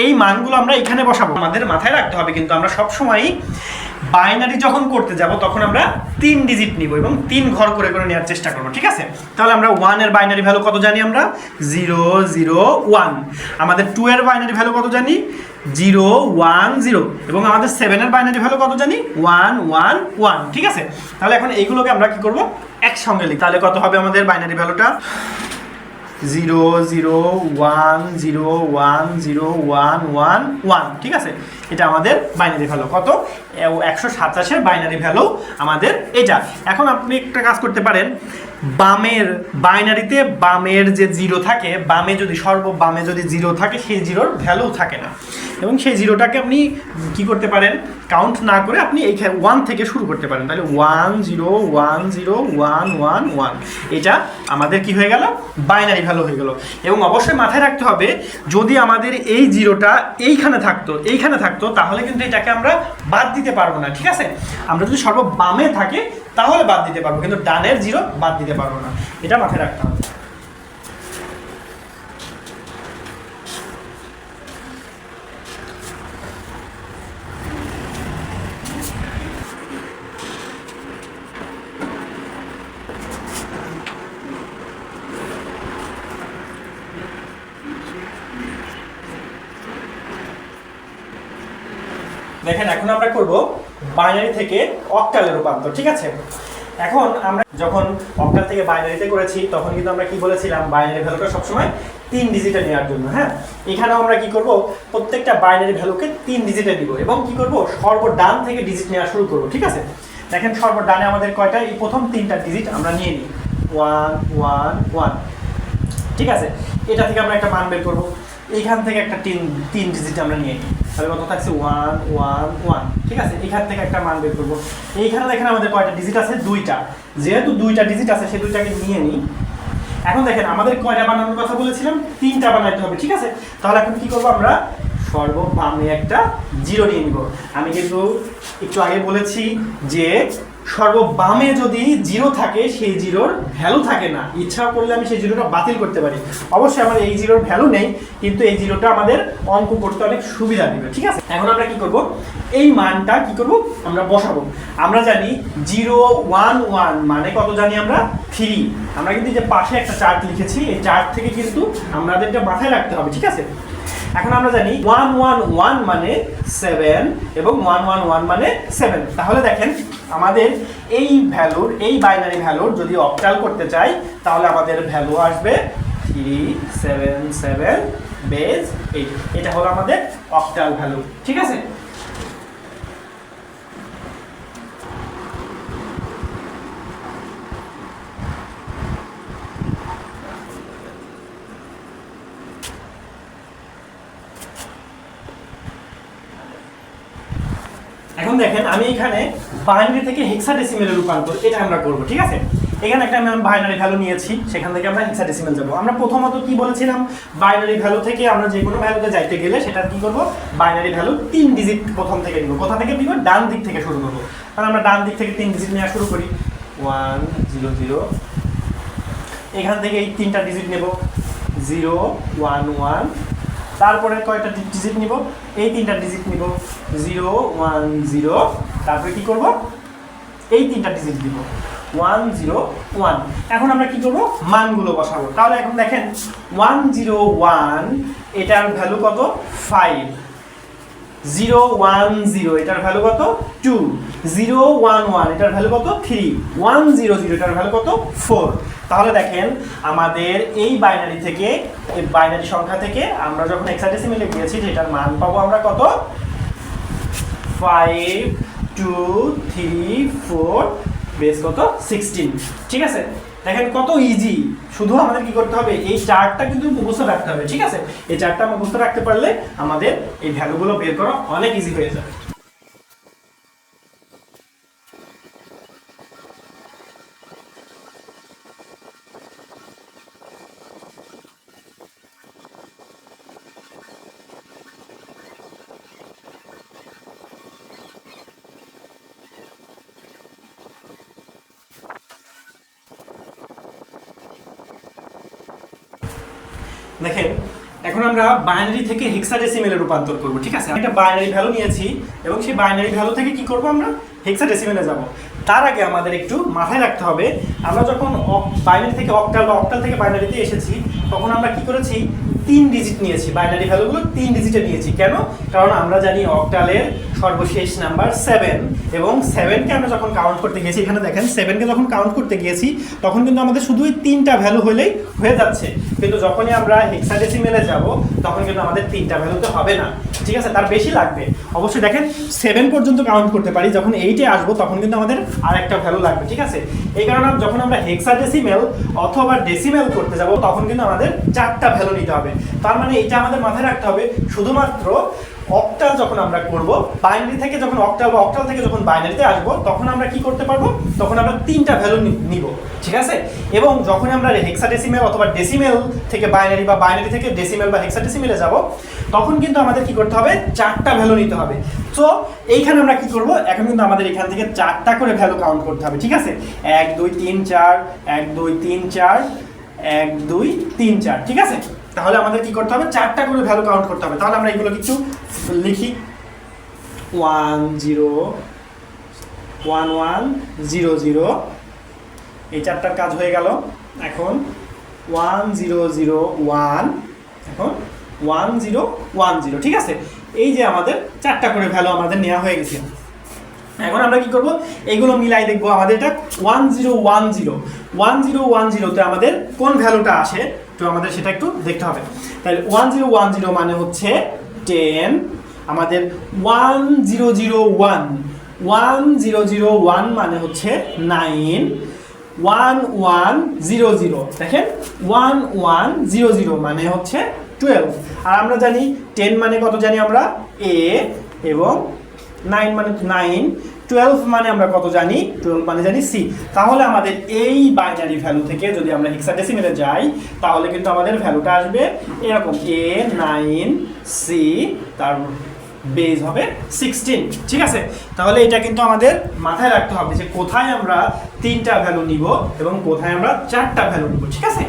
এই মানগুলো আমরা এখানে বসাবো। আমাদের মাথায় রাখতে হবে কিন্তু আমরা সবসময় বাইনারি যখন করতে যাব তখন আমরা 3 ডিজিট নিব এবং 3 ঘর করে করে নেওয়ার চেষ্টা করব, ঠিক আছে? তাহলে আমরা 1 এর বাইনারি ভ্যালু কত জানি আমরা, 001। আমাদের 2 এর বাইনারি ভ্যালু কত জানি, 010, এবং আমাদের 7 এর বাইনারি ভ্যালু কত জানি, 111, ঠিক আছে? তাহলে এখন এইগুলোকে আমরা কি করব, একসঙ্গে লিখি। তাহলে কত হবে আমাদের বাইনারি ভ্যালুটা, 001010111, ঠিক আছে? এটা আমাদের বাইনারি ভ্যালু কত, 187 এর বাইনারি ভ্যালু আমাদের এটা। এখন আপনি একটা কাজ করতে পারেন, বামের বাইনারিতে বামের যে 0 থাকে, বামে যদি সর্ববামে যদি 0 থাকে সেই 0-র ভ্যালু থাকে না, এবং সেই 0টাকে আপনি কি করতে পারেন, কাউন্ট না করে আপনি এই 1 থেকে শুরু করতে পারেন। তাহলে 1010111, এটা আমাদের কি হয়ে গেল, বাইনারি ভ্যালু হয়ে গেল। এবং অবশ্যই মাথায় রাখতে হবে, যদি আমাদের এই 0টা এইখানে থাকতো তাহলে কিন্তু এটাকে আমরা বাদ দিতে পারবো না, ঠিক আছে? আমরা যদি সর্ববামে থাকে তাহলে বাদ দিতে পারবো, কিন্তু ডানের 0 বাদ দিতে পারবো না, এটা মাথায় রাখতে হবে। দেখেন এখন আমরা করব বাইনারি থেকে অক্টালে রূপান্তর, ঠিক আছে? এখন আমরা যখন অক্টাল থেকে বাইনারিতে করেছি তখন কিন্তু আমরা কি বলেছিলাম, বাইনারি ভ্যালুটা সবসময় 3 ডিজিটে নেওয়ার জন্য। হ্যাঁ, এখানেও আমরা কি করব, প্রত্যেকটা বাইনারি ভ্যালুকে 3 ডিজিটে নিব এবং কি করব, সর্বডান থেকে ডিজিট নেওয়া শুরু করব, ঠিক আছে? দেখেন সর্বডানে আমাদের কয়টা, এই প্রথম 3টা ডিজিট আমরা নিয়ে নিই, 111, ঠিক আছে? এটা থেকে আমরা একটা মান বের করব, এইখান থেকে একটা 3 ডিজিট আমরা নিয়ে নিই, তাহলে কত থাকছে, 111, ঠিক আছে? এখান থেকে একটা মান বের করবো। এইখানে দেখেন আমাদের কয়টা ডিজিট আছে, 2টা, যেহেতু 2টা ডিজিট আছে সেই 2টাকে নিয়ে নিই। এখন দেখেন আমাদের কয়টা বানানোর কথা বলেছিলাম, 3টা বানাইতে হবে, ঠিক আছে? তাহলে এখন কি করবো, আমরা সর্ববামে একটা 0 নিয়ে নিব। আমি কিন্তু একটু আগে বলেছি যে সর্ববামে যদি 0 থাকে সেই 0-র ভ্যালু থাকে না, ইচ্ছা করলে আমি সেই 0টা বাতিল করতে পারি। অবশ্যই আমার এই 0-র ভ্যালু নেই, কিন্তু এই 0টা আমাদের অঙ্ক করতে অনেক সুবিধা দিবে, ঠিক আছে? এখন আমরা কি করব, এই মানটা কি করব, আমরা বসাবো। আমরা জানি 011 মানে কত জানি আমরা, 3। আমরা কিন্তু যে পাশে একটা চার্ট লিখেছি, এই চার্ট থেকে কিন্তু আমাদেরটা মাথায় রাখতে হবে, ঠিক আছে? এখন আমরা জানি 111 মানে 7 এবং 111 মানে 7। তাহলে দেখেন আমাদের এই ভ্যালুর, এই বাইনারি ভ্যালুর যদি অক্টাল করতে চাই তাহলে আমাদের ভ্যালু আসবে 377 বেস 8। এটা হলো আমাদের অক্টাল ভ্যালু, ঠিক আছে? এখন দেখেন আমি এখানে বাইনারি থেকে হেক্সাডেসিমেলে রূপান্তর, এটা আমরা করব, ঠিক আছে? এখানে একটা আমি বাইনারি ভ্যালু নিয়েছি, সেখান থেকে আমরা হেক্সাডেসিমেল যাব। আমরা প্রথমত কি বলেছিলাম, বাইনারি ভ্যালু থেকে আমরা যে কোনো ভ্যালুতে যাইতে গেলে সেটা কি করব, বাইনারি ভ্যালু 3 ডিজিট প্রথম থেকে নিব। কোথা থেকে নিব, ডান দিক থেকে শুরু করব। তাহলে আমরা ডান দিক থেকে 3 ডিজিট নেওয়া শুরু করি, 100, এখান থেকে এই 3টা ডিজিট নেব, 011, তারপরে কয়টা ডিজিট নিব, এই 3টা ডিজিট নিব, 010, তারপরে কি করব, এই 3টা ডিজিট দিব, 101। এখন আমরা কি করব, মানগুলো বসাবো। তাহলে এখন দেখেন 101 এটার ভ্যালু কত 5, 010 এটার ভ্যালু কত 2, 011 এটার ভ্যালু কত 3, 100 এটার ভ্যালু কত 4। তাহলে দেখেন আমাদের এই বাইনারি থেকে, এই বাইনারি সংখ্যা থেকে আমরা যখন হেক্সাডেসিমেলে গিয়েছি যেটার মান পাবো আমরা কত 5 2 3 4 বেস কত 16। ঠিক আছে, দেখেন কত ইজি। শুধু আমাদের কি করতে হবে, এই চার্টটা কিন্তু মুখস্থ রাখতে হবে। ঠিক আছে, এই চার্টটা মুখস্থ রাখতে পারলে আমাদের এই ভ্যালুগুলো বের করা অনেক ইজি হয়ে যাবে। দেখেন এখন আমরা বাইনারি থেকে হেক্সাডেসিমেলে রূপান্তর করব। ঠিক আছে, একটা বাইনারি ভ্যালু নিয়েছি এবং সেই বাইনারি ভ্যালু থেকে কি করব, আমরা হেক্সাডেসিমেলে যাব। তার আগে আমাদের একটু মাথায় রাখতে হবে, আমরা যখন বাইনারি থেকে অক্টাল বা অক্টাল থেকে বাইনারিতে এসেছি তখন আমরা কি করেছি, 3 ডিজিট নিয়েছি। বাইনারি ভ্যালুগুলো 3 ডিজিটে নিয়েছি। কেন? কারণ আমরা জানি অক্টালের সর্বশেষ নাম্বার 7 এবং 7কে আমরা যখন কাউন্ট করতে গিয়েছি, এখানে দেখেন 7কে যখন কাউন্ট করতে গিয়েছি তখন কিন্তু আমাদের শুধু ওই 3টা ভ্যালু হলেই হয়ে যাচ্ছে। কিন্তু যখনই আমরা হেক্সাডেসিমেলে যাব তখন কিন্তু আমাদের 3টা ভ্যালুতে হবে না। ঠিক আছে, তার বেশি লাগবে। অবশ্যই দেখেন 7 পর্যন্ত কাউন্ট করতে পারি, যখন 8-এ আসবো তখন কিন্তু আমাদের আরেকটা ভ্যালু লাগবে। ঠিক আছে, এই কারণে যখন আমরা হেক্সাডেসিমেল অথবা ডেসিমেল করতে যাব তখন কিন্তু আমাদের 4টা ভ্যালু নিতে হবে। তার মানে এটা আমাদের মাথায় রাখতে হবে, শুধুমাত্র অক্টাল যখন আমরা করব, বাইনারি থেকে যখন অক্টাল বা অক্টাল থেকে যখন বাইনারিতে আসব তখন আমরা কি করতে পারবো, তখন আমরা 3টা ভ্যালু নিব। ঠিক আছে, এবং যখন আমরা হেক্সাডেসিমেল অথবা ডেসিমেল থেকে বাইনারি বা বাইনারি থেকে ডেসিমেল বা হেক্সাডেসিমেলে যাব তখন কিন্তু আমাদের কি করতে হবে, 4টা ভ্যালু নিতে হবে। তো এইখানে আমরা কি করব, এখন কিন্তু আমাদের এখান থেকে 4টা করে ভ্যালু কাউন্ট করতে হবে। ঠিক আছে, 1 2 3 4 1 2 3 4 1 2 3 4। ঠিক আছে, তাহলে আমাদের কি করতে হবে, 4টা করে ভ্যালু কাউন্ট করতে হবে। তাহলে আমরা এগুলো কিছু লিখি, 1 0 1 1 0 0, এই 4টার কাজ হয়ে গেল। এখন 1 0 0 1, এখন 1 0 1 0। ঠিক আছে, এই যে আমাদের 4টা করে ভ্যালু আমাদের নেওয়া হয়ে গেছে। এখন আমরা কি করব, এগুলো মিলাই দেখবো আমাদের এটা 1 0 1 0 1 0 1 0 তে আমাদের কোন ভ্যালুটা আসে, তো আমাদের সেটা একটু দেখতে হবে। তাহলে 1 0 1 0 মানে হচ্ছে 10, আমাদের 1 0 0 1 1 0 0 1 মানে হচ্ছে 9, 1 1 0 0, দেখেন 1 1 0 0 মানে হচ্ছে 12। আর আমরা জানি 10 মানে কত জানি আমরা, a, এবং 9 মানে 9, 12 মানে আমরা কত জানি, 12 মানে জানি c। তাহলে আমাদের এই বাইনারি ভ্যালু থেকে যদি আমরা হেক্সাডেসিমেলে যাই তাহলে কিন্তু আমাদের ভ্যালুটা আসবে এরকম, a 9 c তার বেস হবে 16। ঠিক আছে, তাহলে এটা কিন্তু আমাদের মাথায় রাখতে হবে যে কোথায় আমরা 3টা ভ্যালু নিব এবং কোথায় আমরা 4টা ভ্যালু নিব। ঠিক আছে,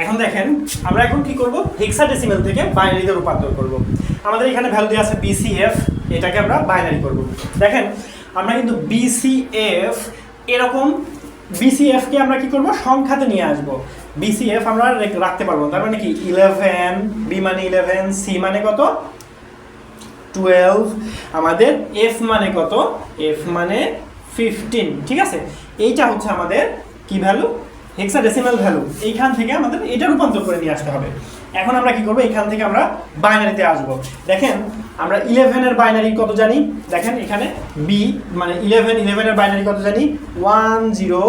এখন দেখেন আমরা এখন কি করব, হেক্সাডেসিমেল থেকে বাইনারিতে রূপান্তর করব। আমাদের এখানে ভ্যালু দেওয়া আছে BCF, এটাকে আমরা বাইনারি করব। দেখেন আমরা কিন্তু BCF এরকম, BCF কে আমরা কি করব, সংখ্যাতে নিয়ে আসব। BCF আমরা রাখতে পারবো, তার মানে কি 11, B মানে 11, C মানে কত 12, আমাদের F মানে কত, F মানে 15। ঠিক আছে, এইটা হচ্ছে আমাদের কি ভ্যালু, হেক্সাডেসিমাল ভ্যালু। এইখান থেকে আমাদের এটা রূপান্তর করে নিয়ে আসতে হবে। এখন আমরা কি করব, এখান থেকে আমরা বাইনারিতে আসব। দেখেন আমরা 11 এর বাইনারি কত জানি, দেখেন এখানে b মানে 11 এর বাইনারি কত জানি 1 0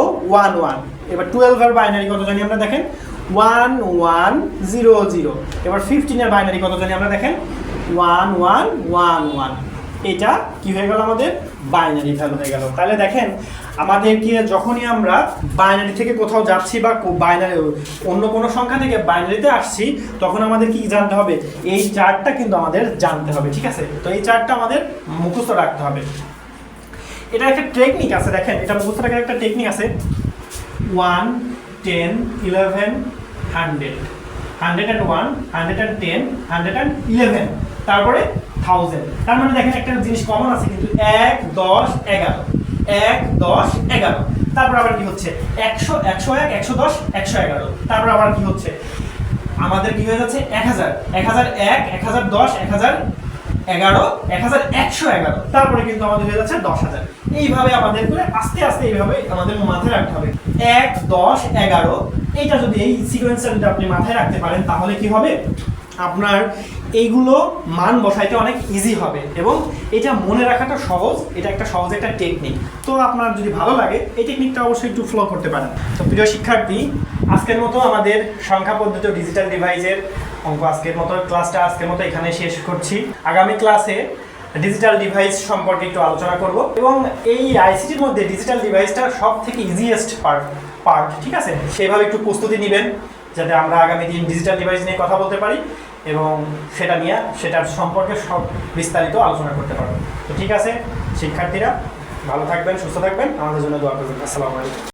1 1। এবার 12 এর বাইনারি কত জানি আমরা, দেখেন 1 1 0 0। এবার 15 এর বাইনারি কত জানি আমরা, দেখেন 1 1 1 1। এটা কি হয়ে গেল, আমাদের বাইনারি ভ্যালু হয়ে গেল। তাহলে দেখেন আমাদেরকে যখনই আমরা বাইনারি থেকে কোথাও যাচ্ছি বা বাইনারি অন্য কোনো সংখ্যা থেকে বাইনারিতে আসছি তখন আমাদের কি জানতে হবে, এই চার্টটা কিন্তু আমাদের জানতে হবে। ঠিক আছে, তো এই চার্টটা আমাদের মুখস্থ রাখতে হবে। এটা একটা টেকনিক আছে, দেখেন এটা মুখস্থ রাখার একটা টেকনিক আছে, 1 10 11 100। 101, 110, 111, তারপরে 1000। তার মানে দেখেন একটা জিনিস কমন আছে কিন্তু 1, 10, 11, 1, 10, 11। তারপর আবার কি হচ্ছে 100, 101, 110, 111। তারপর আবার কি হচ্ছে আমাদের কি হয়ে যাচ্ছে 1000, 1001, 1010, 1011, 1111। তারপরে কিন্তু আমাদের হয়ে যাচ্ছে 10000। এইভাবে আমাদের করে আস্তে আস্তে এইভাবে আমাদের মাথায় রাখতে হবে 1, 10, 11। এইটা যদি এই সিকোয়েন্সটা যদি আপনি মাথায় রাখতে পারেন তাহলে কি হবে আপনার এইগুলো মান বসাইতে অনেক ইজি হবে এবং এটা মনে রাখাটা সহজ। এটা একটা সহজ একটা টেকনিক। তো আপনার যদি ভালো লাগে এই টেকনিকটা অবশ্যই একটু ফলো করতে পারেন। তো প্রিয় শিক্ষার্থী, আজকের মতো আমাদের সংখ্যা পদ্ধতি ডিজিটাল ডিভাইসের অঙ্ক আজকের মতো ক্লাসটা এখানে শেষ করছি। আগামী ক্লাসে ডিজিটাল ডিভাইস সম্পর্কে একটু আলোচনা করব এবং এই আইসিটির মধ্যে ডিজিটাল ডিভাইসটা সব থেকে ইজিয়েস্ট পার্ট, ঠিক আছে? সেইভাবে একটু প্রস্তুতি নেবেন যাতে আমরা আগামী দিন ডিজিটাল ডিভাইস নিয়ে কথা বলতে পারি এবং সেটার সম্পর্কে সব বিস্তারিত আলোচনা করতে পারবো। তো ঠিক আছে শিক্ষার্থীরা, ভালো থাকবেন, সুস্থ থাকবেন, আমাদের জন্য দোয়া করবেন। আসসালামু আলাইকুম।